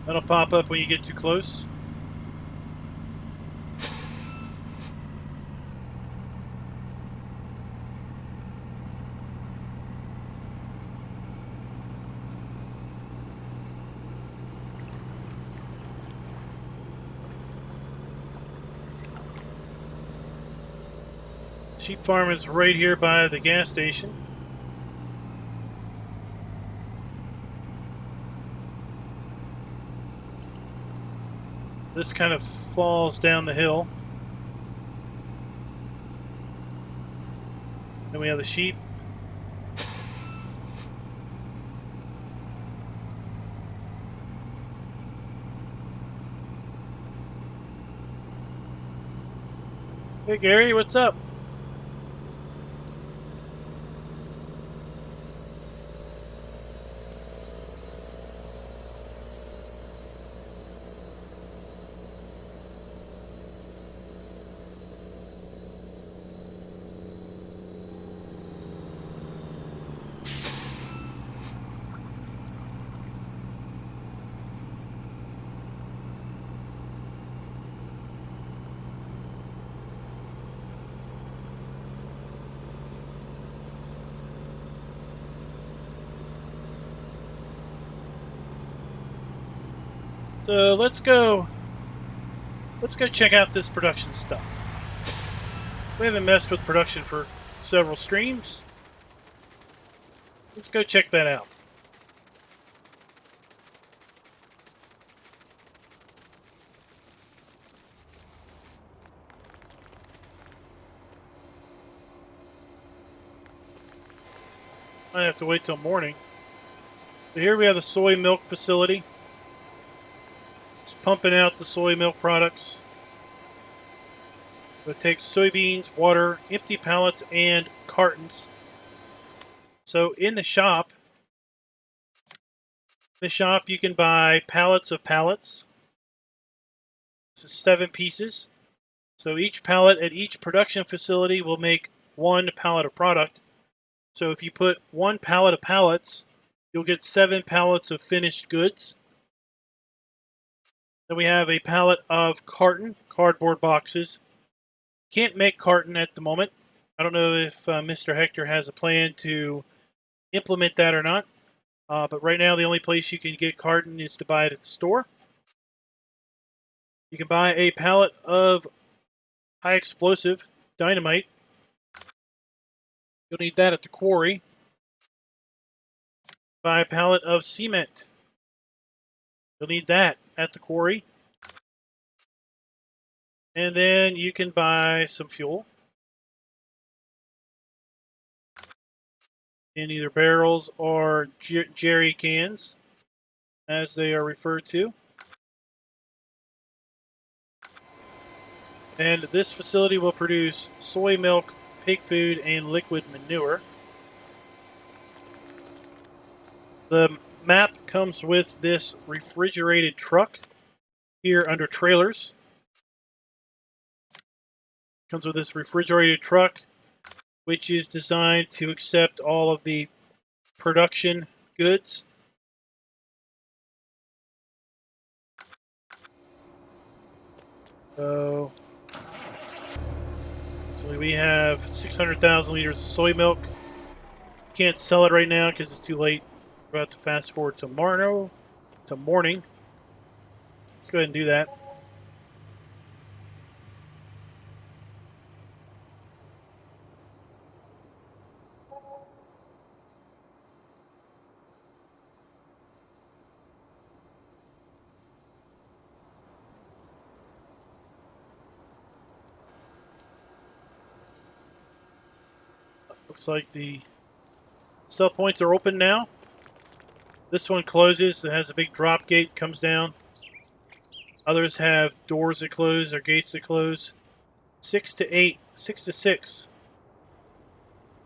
That'll pop up when you get too close. Sheep farm is right here by the gas station. This kind of falls down the hill. Then we have the sheep. Hey Gary, what's up? So let's go check out this production stuff. We haven't messed with production for several streams. Let's go check that out. I have to wait till morning. So here we have the soy milk facility. It's pumping out the soy milk products. So it takes soybeans, water, empty pallets, and cartons. So in the shop, you can buy pallets of pallets. This is 7 pieces. So each pallet at each production facility will make 1 pallet of product. So if you put 1 pallet of pallets, you'll get 7 pallets of finished goods. Then we have a pallet of cardboard boxes. Can't make carton at the moment. I don't know if Mr. Hector has a plan to implement that or not. But right now, the only place you can get carton is to buy it at the store. You can buy a pallet of high explosive dynamite. You'll need that at the quarry. Buy a pallet of cement. You'll need that at the quarry. And then you can buy some fuel in either barrels or jerry cans, as they are referred to. And this facility will produce soy milk, pig food, and liquid manure. The map comes with this refrigerated truck here under trailers. Comes with this refrigerated truck, which is designed to accept all of the production goods. So we have 600,000 liters of soy milk. Can't sell it right now because it's too late. We're about to fast forward to morning. Let's go ahead and do that. Looks like the sell points are open now. This one closes. It has a big drop gate, comes down. Others have doors that close or gates that close. 6 to 8, 6 to 6.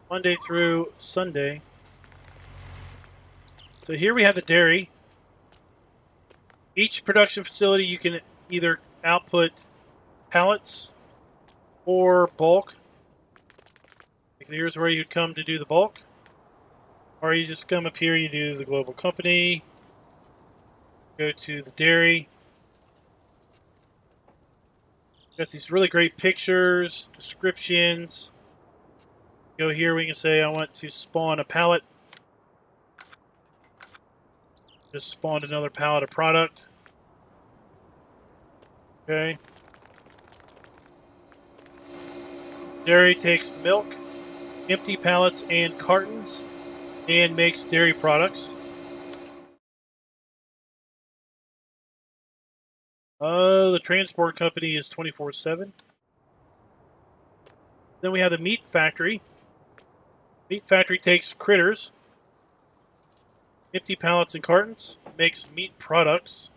Monday through Sunday. So here we have the dairy. Each production facility you can either output pallets or bulk. Here's where you'd come to do the bulk. Or you just come up here, you do the global company. Go to the dairy. Got these really great pictures, descriptions. Go here, we can say I want to spawn a pallet. Just spawned another pallet of product. Okay. Dairy takes milk, empty pallets, and cartons, and makes dairy products. The transport company is 24/7. Then we have the meat factory. Meat factory takes critters, empty pallets and cartons, makes meat products.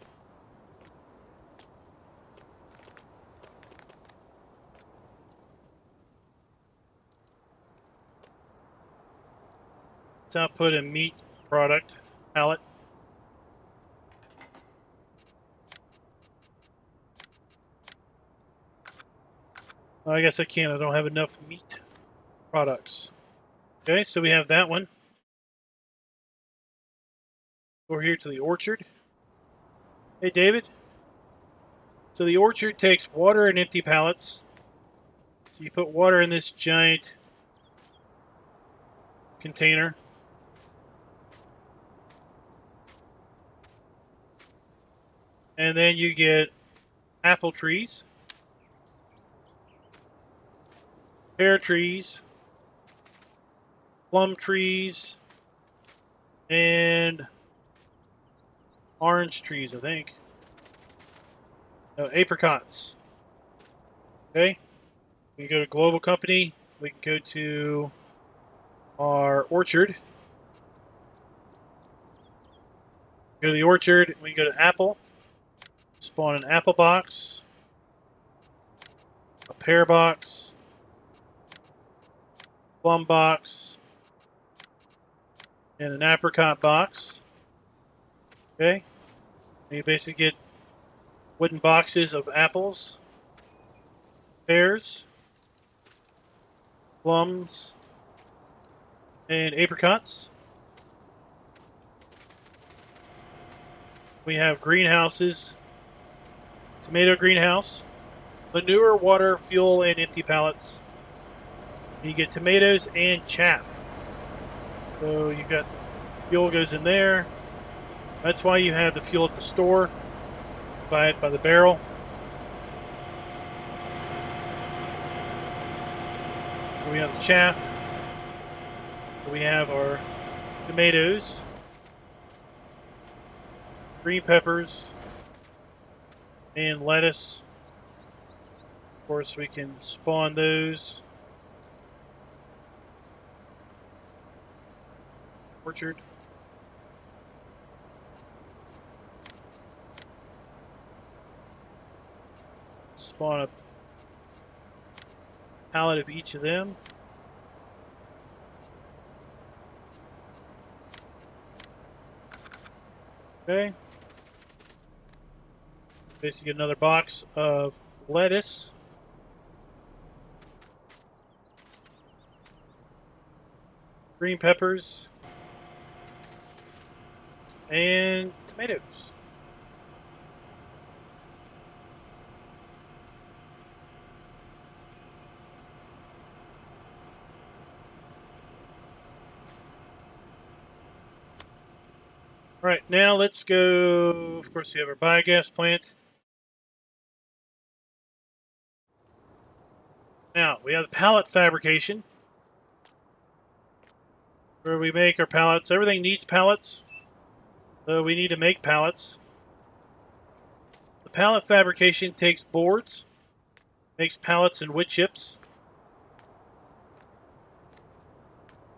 Let's output a meat product pallet. I guess I can't. I don't have enough meat products. Okay, so we have that one. Over here to the orchard. Hey, David. So the orchard takes water and empty pallets. So you put water in this giant container. And then you get apple trees, pear trees, plum trees, and orange trees, I think. No, apricots. Okay. We can go to Global Company. We can go to our orchard. Go to the orchard. We can go to apple. Spawn an apple box, a pear box, plum box, and an apricot box. Okay. And you basically get wooden boxes of apples, pears, plums, and apricots. We have greenhouses, tomato greenhouse, manure, water, fuel, and empty pallets. You get tomatoes and chaff. So you've got fuel goes in there. That's why you have the fuel at the store. Buy it by the barrel. We have the chaff. We have our tomatoes, green peppers, and lettuce. Of course, we can spawn those. Orchard. Spawn a pallet of each of them. Okay. Basically another box of lettuce. Green peppers. And tomatoes. All right, now let's go. Of course, we have our biogas plant. Now, we have the pallet fabrication, where we make our pallets. Everything needs pallets, so we need to make pallets. The pallet fabrication takes boards, makes pallets and wood chips.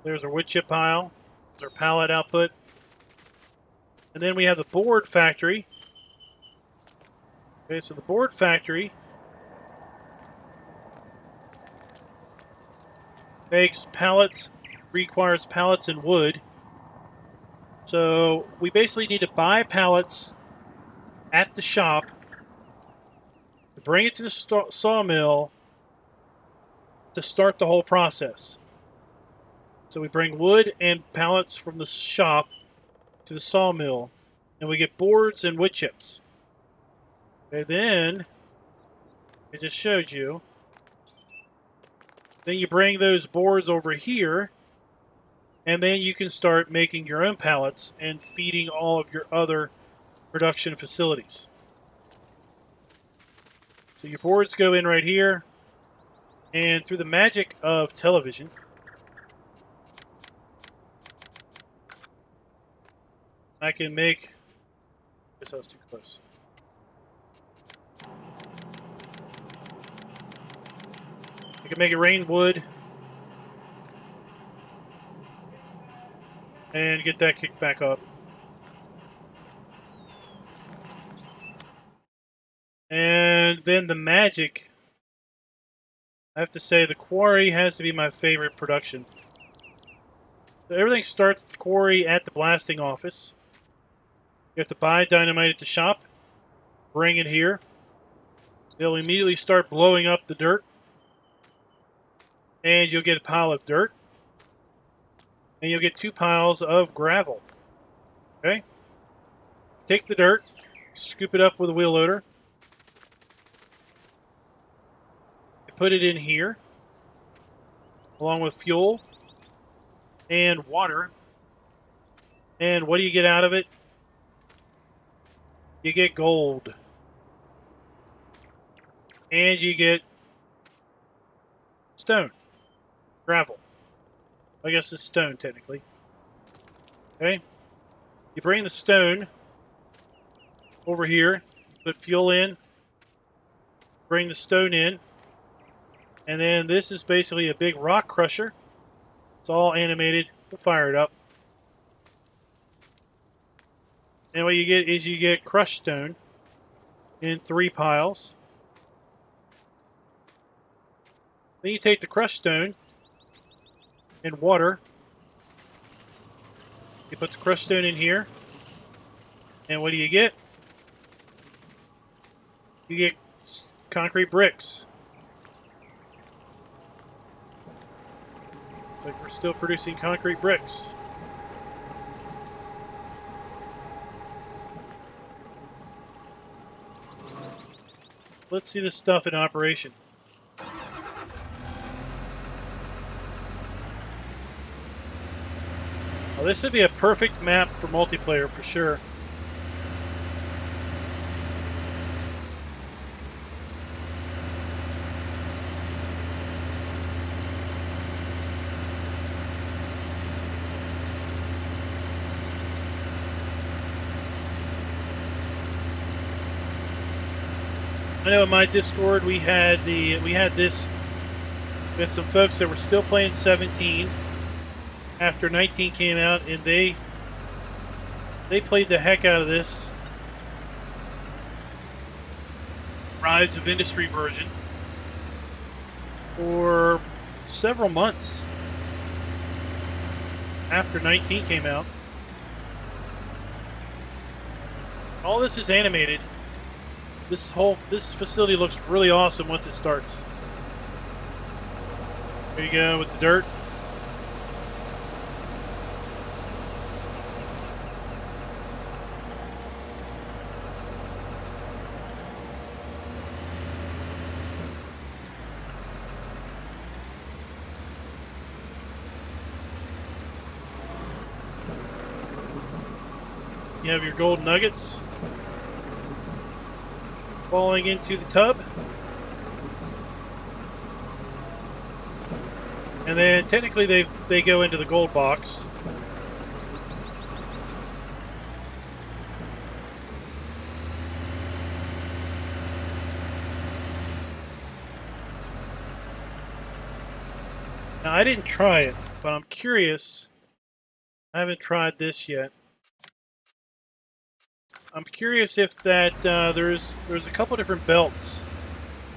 There's our wood chip pile. There's our pallet output. And then we have the board factory. Okay, so the board factory makes pallets, requires pallets and wood. So we basically need to buy pallets at the shop to bring it to the sawmill to start the whole process. So we bring wood and pallets from the shop to the sawmill, and we get boards and wood chips. Okay, then I just showed you. Then you bring those boards over here, and then you can start making your own pallets and feeding all of your other production facilities. So your boards go in right here, and through the magic of television, I can make... I guess I was too close. I can make it rain wood and get that kicked back up. And then the magic. I have to say, the quarry has to be my favorite production. So everything starts at the quarry at the blasting office. You have to buy dynamite at the shop, bring it here. They'll immediately start blowing up the dirt. And you'll get a pile of dirt. And you'll get 2 piles of gravel. Okay? Take the dirt, scoop it up with a wheel loader. You put it in here, along with fuel and water. And what do you get out of it? you get gold. And you get stone. Gravel. I guess it's stone, technically. Okay? You bring the stone over here, put fuel in, bring the stone in, and then this is basically a big rock crusher. It's all animated. We'll fire it up. And what you get is you get crushed stone in 3 piles. Then you take the crushed stone and water. You put the crushed stone in here. And what do you get? You get concrete bricks. It's like we're still producing concrete bricks. Let's see this stuff in operation. Well, this would be a perfect map for multiplayer for sure. I know in my Discord we had some folks that were still playing 17 after 19 came out, and they played the heck out of this Rise of Industry version for several months after 19 came out. All this is animated. This facility looks really awesome once it starts. There you go with the dirt. You have your gold nuggets falling into the tub. And then technically they go into the gold box. Now I didn't try it, but I'm curious. I haven't tried this yet. I'm curious if that there's a couple different belts.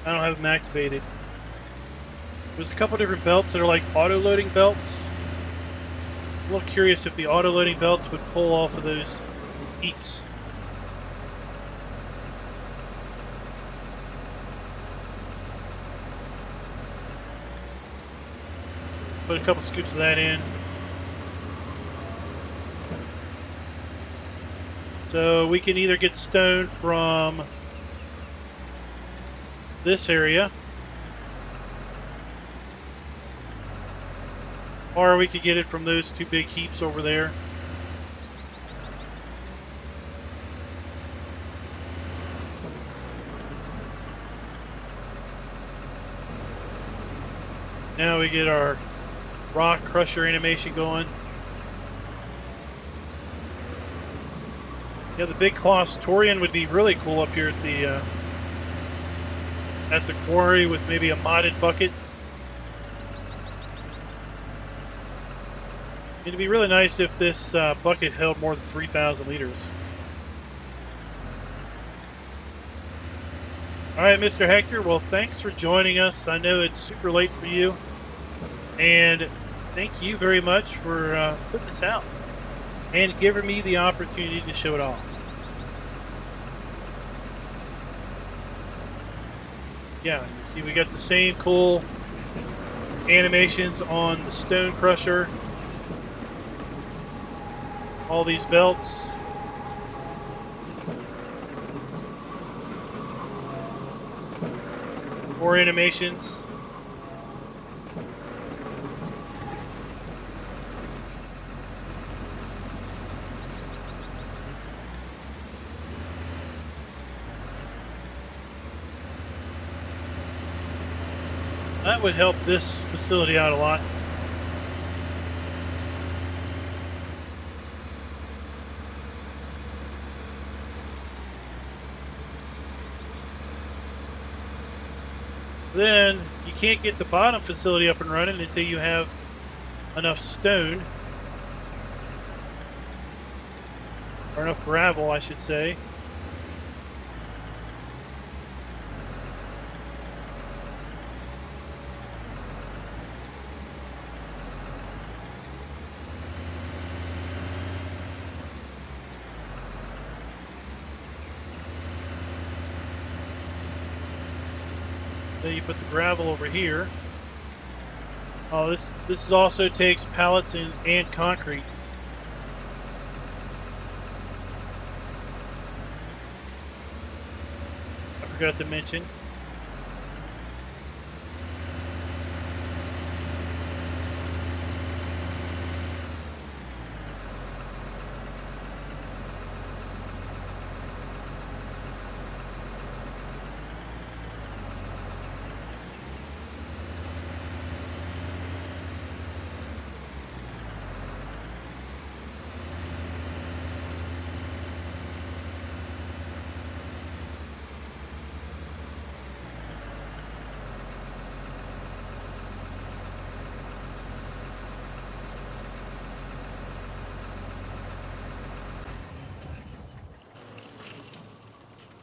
I don't have them activated. There's a couple different belts that are like auto-loading belts. I'm a little curious if the auto-loading belts would pull off of those heats. So put a couple scoops of that in. So we can either get stone from this area, or we could get it from those 2 big heaps over there. Now we get our rock crusher animation going. Yeah, the big Claustorian would be really cool up here at the quarry with maybe a modded bucket. It'd be really nice if this bucket held more than 3,000 liters. All right, Mr. Hector, well, thanks for joining us. I know it's super late for you. And thank you very much for putting this out and giving me the opportunity to show it off. Yeah, you see we got the same cool animations on the stone crusher. All these belts. More animations. That would help this facility out a lot. Then you can't get the bottom facility up and running until you have enough stone, or enough gravel, I should say. Then you put the gravel over here. Oh, this also takes pallets and concrete. I forgot to mention.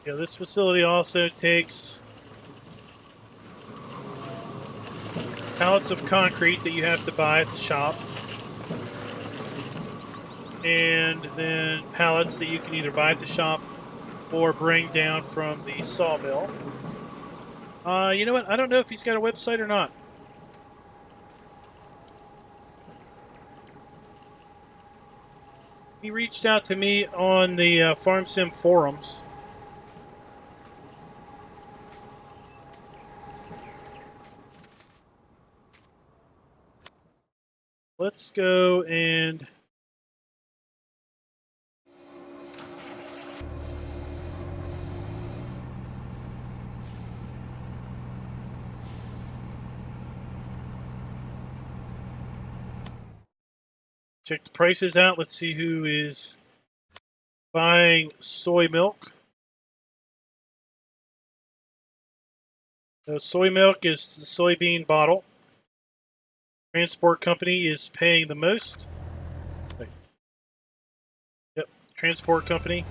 Yeah, this facility also takes pallets of concrete that you have to buy at the shop, and then pallets that you can either buy at the shop or bring down from the sawmill. You know what? I don't know if he's got a website or not. He reached out to me on the Farm Sim forums. Let's go and check the prices out. Let's see who is buying soy milk. So soy milk is the soybean bottle. Transport company is paying the most. Yep, transport company.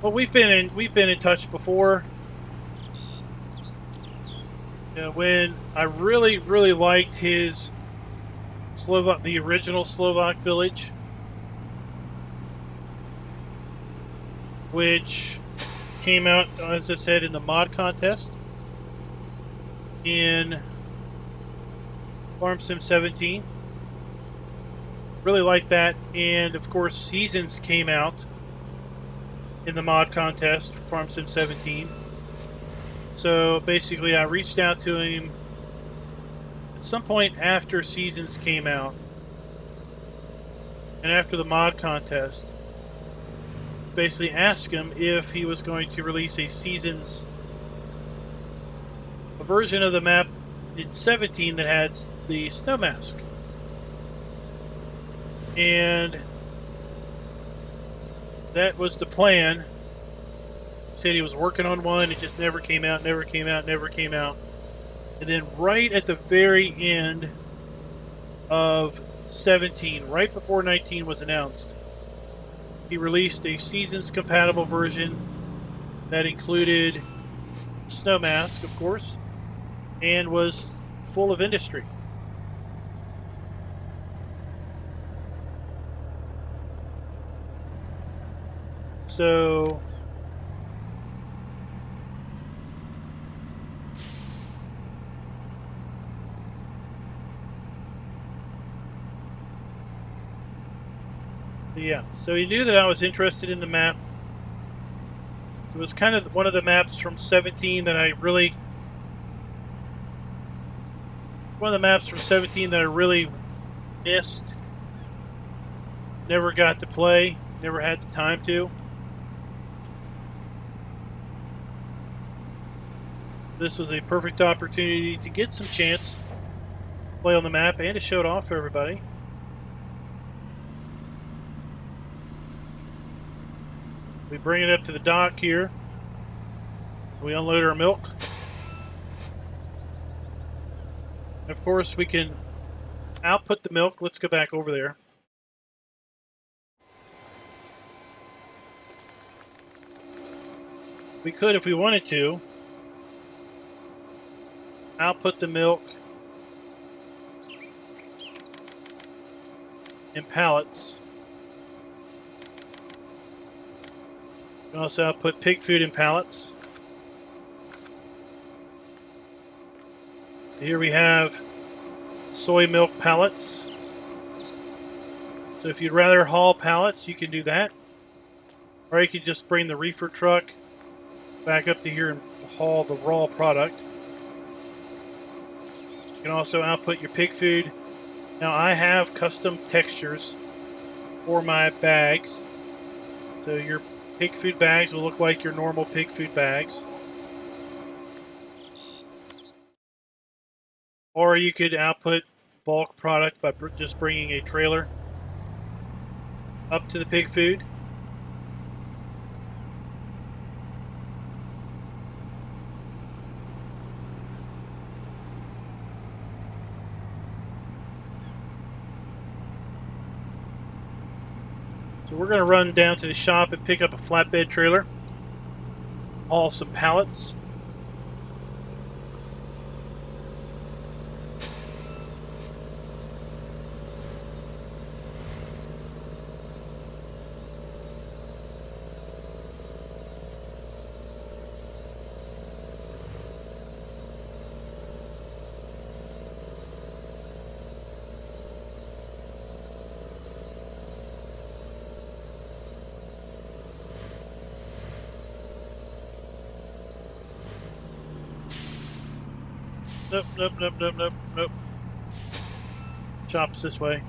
Well, we've been in touch before. When I really liked his the original Slovak Village, which came out, as I said, in the mod contest in Farm Sim 17. Really liked that, and of course, Seasons came out in the mod contest for Farm Sim 17. So basically, I reached out to him at some point after Seasons came out and after the mod contest. Basically, asked him if he was going to release a Seasons version of the map in 17 that had the snow mask. And that was the plan. He said he was working on one. It just never came out. And then right at the very end of 17, right before 19 was announced, he released a Seasons compatible version that included snow mask, of course, and was full of industry. So yeah, so he knew that I was interested in the map. It was kind of one of the maps from 17 that I really missed. Never got to play. Never had the time to. This was a perfect opportunity to get some chance to play on the map and to show it off for everybody. We bring it up to the dock here. We unload our milk. Of course, we can output the milk. Let's go back over there. We could, if we wanted to, output the milk in pallets. We can also output pig food in pallets. Here we have soy milk pallets. So if you'd rather haul pallets, you can do that. Or you could just bring the reefer truck back up to here and haul the raw product. You can also output your pig food. Now I have custom textures for my bags. So your pig food bags will look like your normal pig food bags. Or you could output bulk product by just bringing a trailer up to the pig food. So we're going to run down to the shop and pick up a flatbed trailer, haul some pallets. Nope. Shop's this way.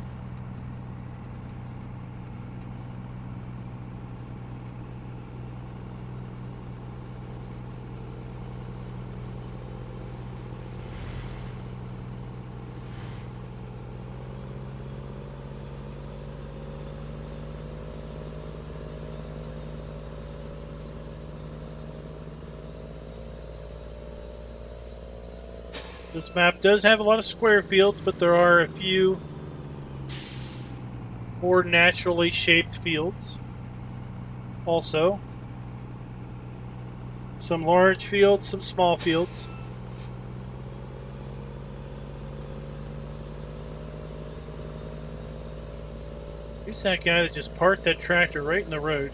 This map does have a lot of square fields, but there are a few more naturally shaped fields. Also, some large fields, some small fields. Who's that guy that just parked that tractor right in the road?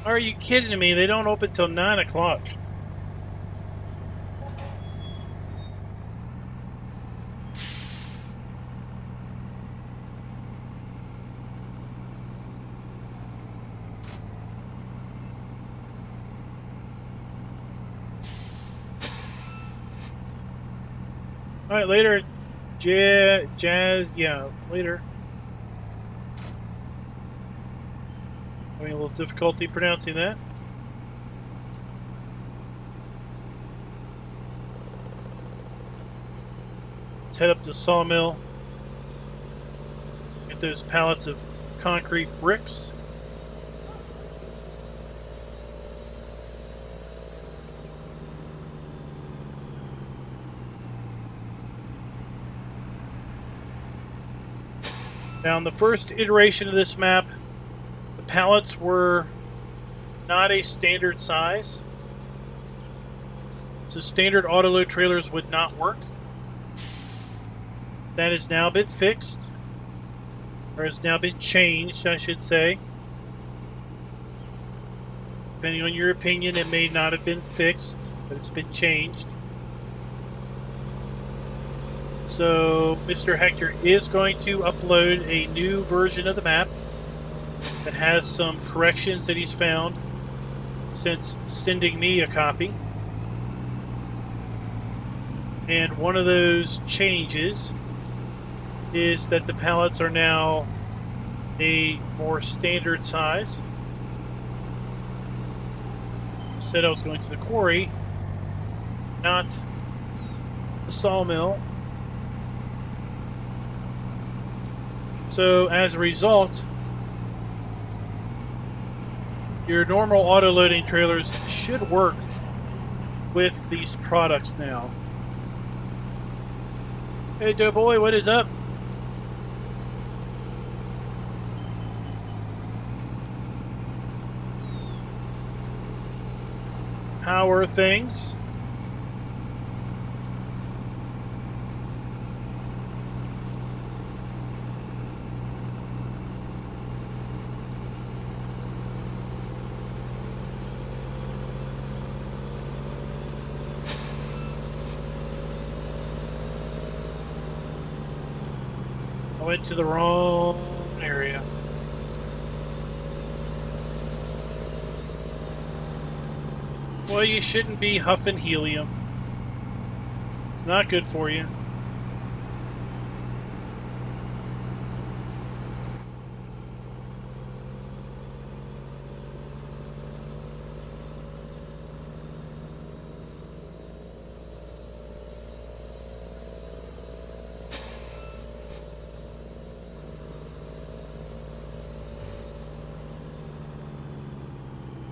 Are you kidding me? They don't open till 9 o'clock. Alright, later. Jazz, yeah, later. Having a little difficulty pronouncing that. Let's head up to the sawmill. Get those pallets of concrete bricks. Now, in the first iteration of this map, the pallets were not a standard size, so standard autoload trailers would not work. That has now been fixed, or has now been changed, I should say. Depending on your opinion, it may not have been fixed, but it's been changed. So Mr. Hector is going to upload a new version of the map that has some corrections that he's found since sending me a copy. And one of those changes is that the pallets are now a more standard size. I said I was going to the quarry, not the sawmill. So as a result, your normal auto-loading trailers should work with these products now. Hey, Doughboy, what is up? How are things? I went to the wrong area. Well, you shouldn't be huffing helium. It's not good for you.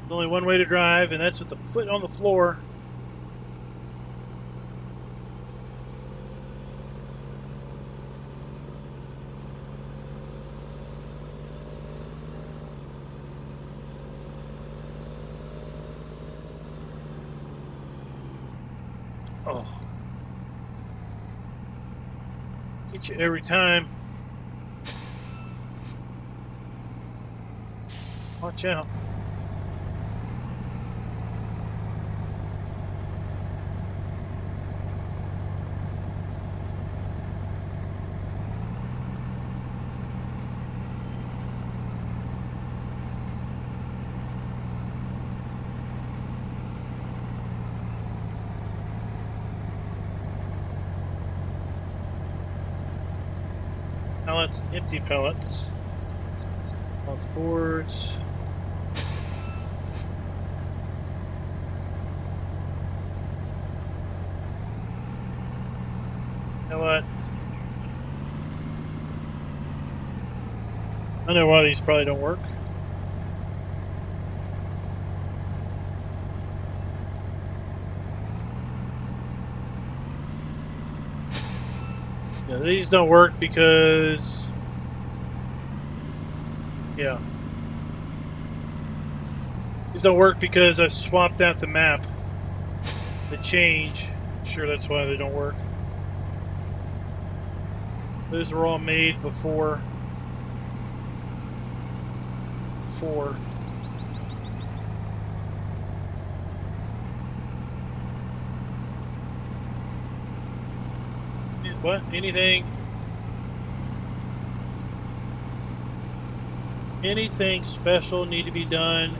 There's only one way to drive, and that's with the foot on the floor. Oh. Get you every time. Watch out. Pellets, empty pellets. Pellets, boards. You know what? I know why these probably don't work. Yeah, these don't work because... Yeah. These don't work because I swapped out the map. The change. I'm sure that's why they don't work. Those were all made before. What? Anything special need to be done?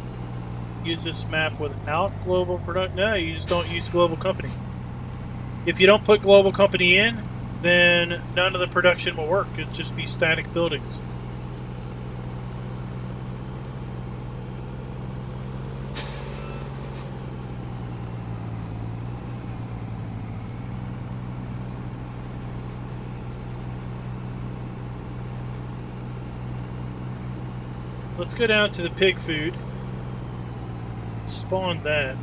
Use this map without global product? No, you just don't use global company. If you don't put global company in, then none of the production will work. It'll just be static buildings. Let's go down to the pig food. Spawn that.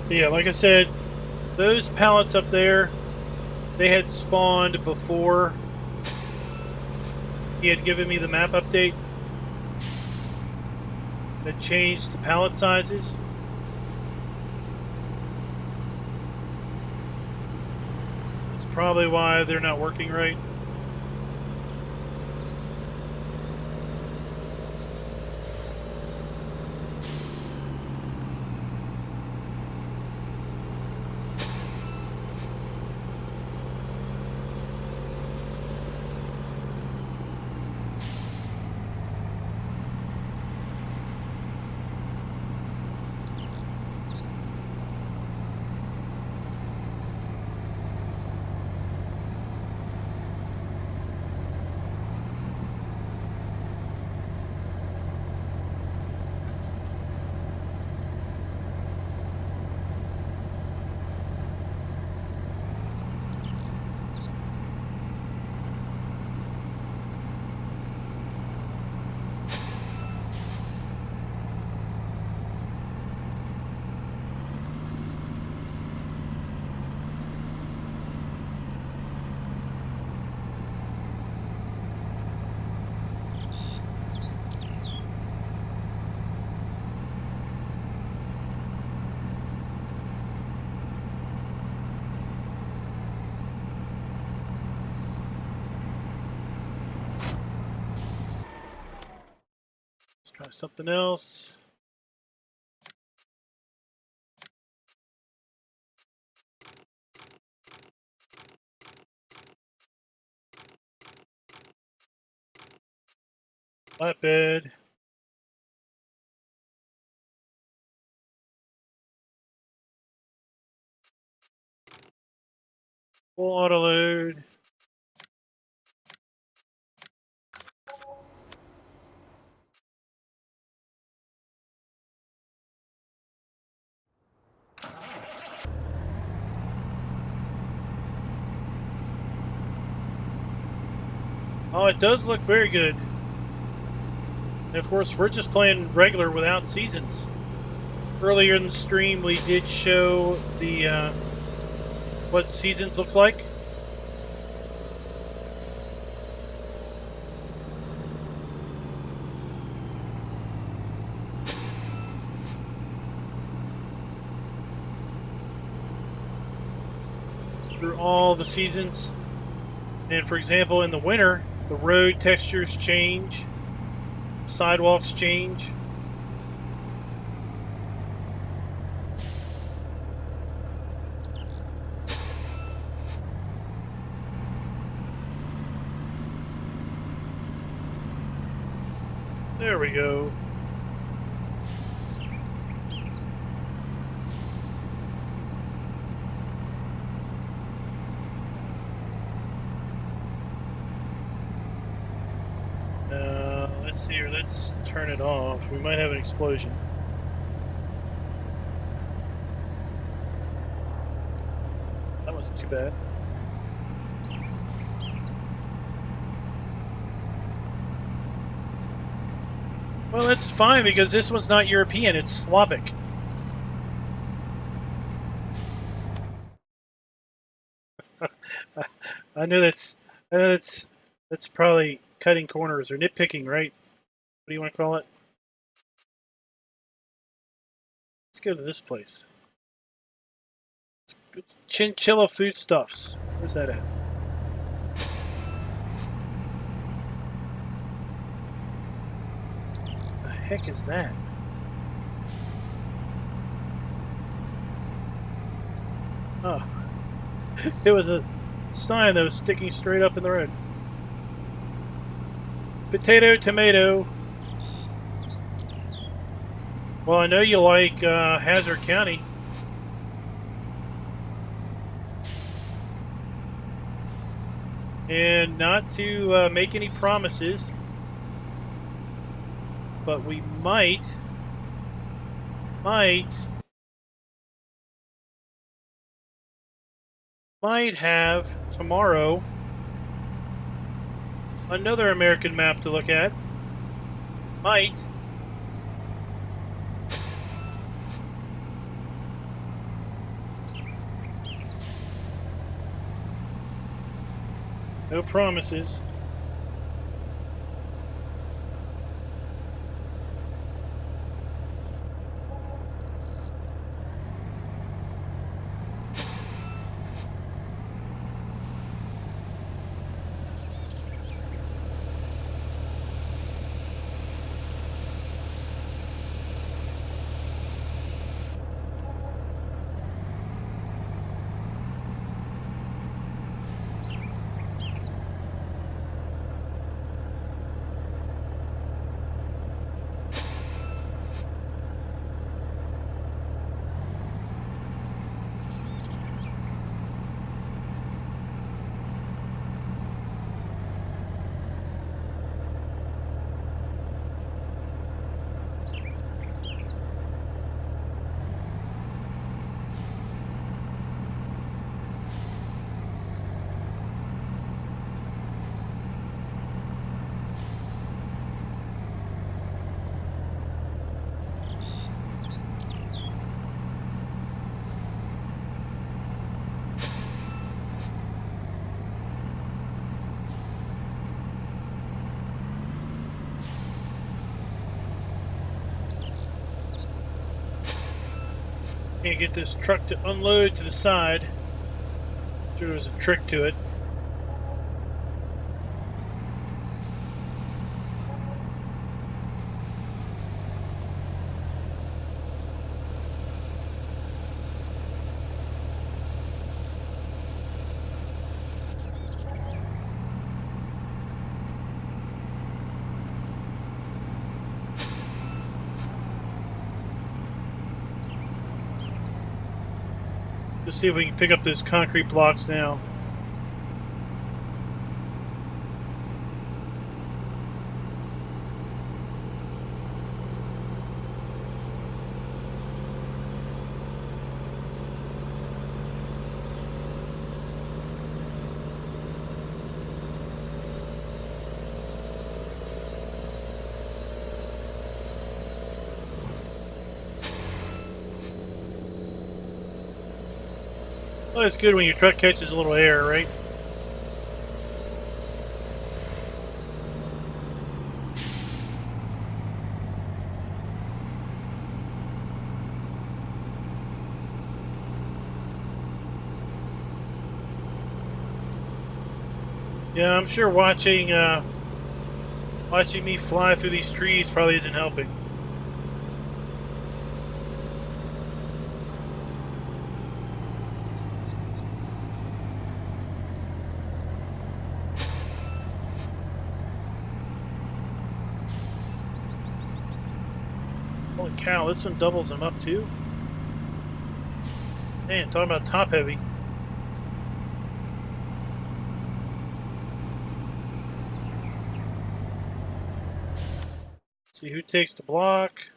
So yeah, like I said, those pallets up there, they had spawned before he had given me the map update that changed the pallet sizes. That's probably why they're not working right. Try something else. Flatbed. Full auto load. Oh, it does look very good. And of course, we're just playing regular without seasons. Earlier in the stream, we did show the what seasons looks like. Through all the seasons. And for example, in the winter, the road textures change, sidewalks change. There we go. Let's see here. Let's turn it off. We might have an explosion. That wasn't too bad. Well, that's fine because this one's not European, it's Slavic. I know that's probably cutting corners or nitpicking, right? What do you want to call it? Let's go to this place. It's Chinchilla Foodstuffs. Where's that at? The heck is that? Oh. It was a sign that was sticking straight up in the road. Potato, tomato. Well, I know you like Hazard County. And not to make any promises, but we might have tomorrow another American map to look at. Might. No promises. Can't get this truck to unload to the side. Sure, there was a trick to it. Let's see if we can pick up those concrete blocks now. Well, it's good when your truck catches a little air, right? Yeah, I'm sure watching me fly through these trees probably isn't helping. Holy cow, this one doubles them up too? Man, talking about top heavy. See who takes the block.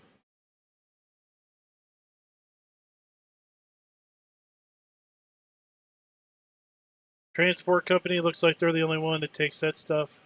Transport company looks like they're the only one that takes that stuff.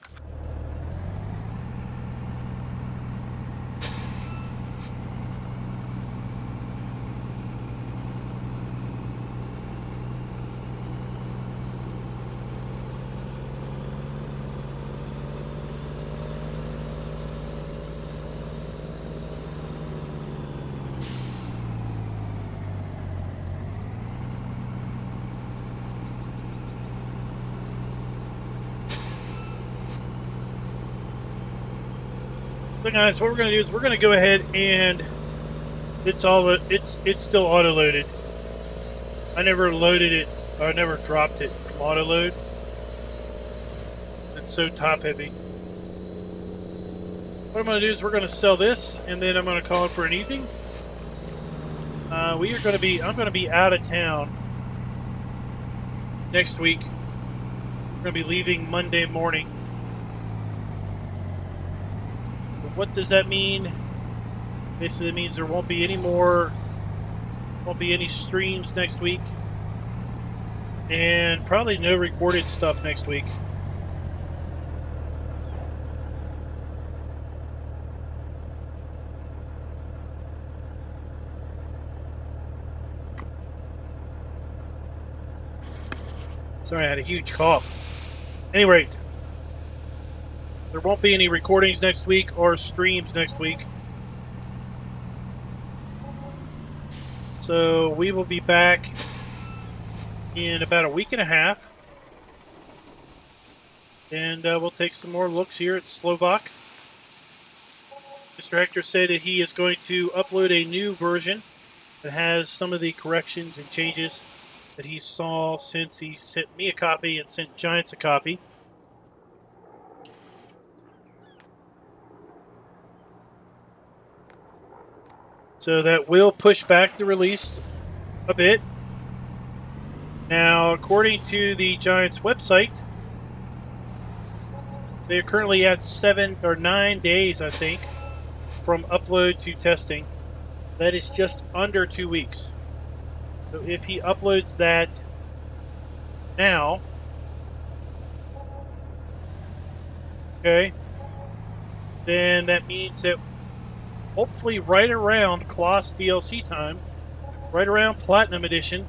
So guys, what we're going to do is we're going to go ahead and it's still auto loaded. I never loaded it, or I never dropped it from auto load. It's so top heavy. What I'm going to do is we're going to sell this, and then I'm going to call it for an evening. I'm going to be out of town next week. We're going to be leaving Monday morning. What does that mean? Basically, it means there won't be any streams next week, and probably no recorded stuff next week. Sorry, I had a huge cough. At any rate, there won't be any recordings next week or streams next week. So we will be back in about a week and a half. And we'll take some more looks here at Slovak. Mr. Hector said that he is going to upload a new version that has some of the corrections and changes that he saw since he sent me a copy and sent Giants a copy. So that will push back the release a bit. Now, according to the Giants website, they're currently at 7 or 9 days, I think, from upload to testing. That is just under 2 weeks. So if he uploads that now, okay, then that means that hopefully right around Kloss DLC time, right around Platinum Edition,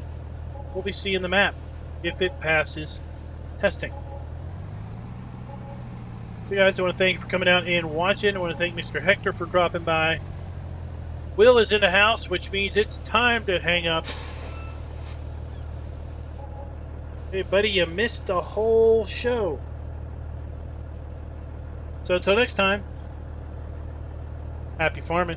we'll be seeing the map if it passes testing. So guys, I want to thank you for coming out and watching. I want to thank Mr. Hector for dropping by. Will is in the house, which means it's time to hang up. Hey buddy, you missed the whole show. So until next time, happy farming.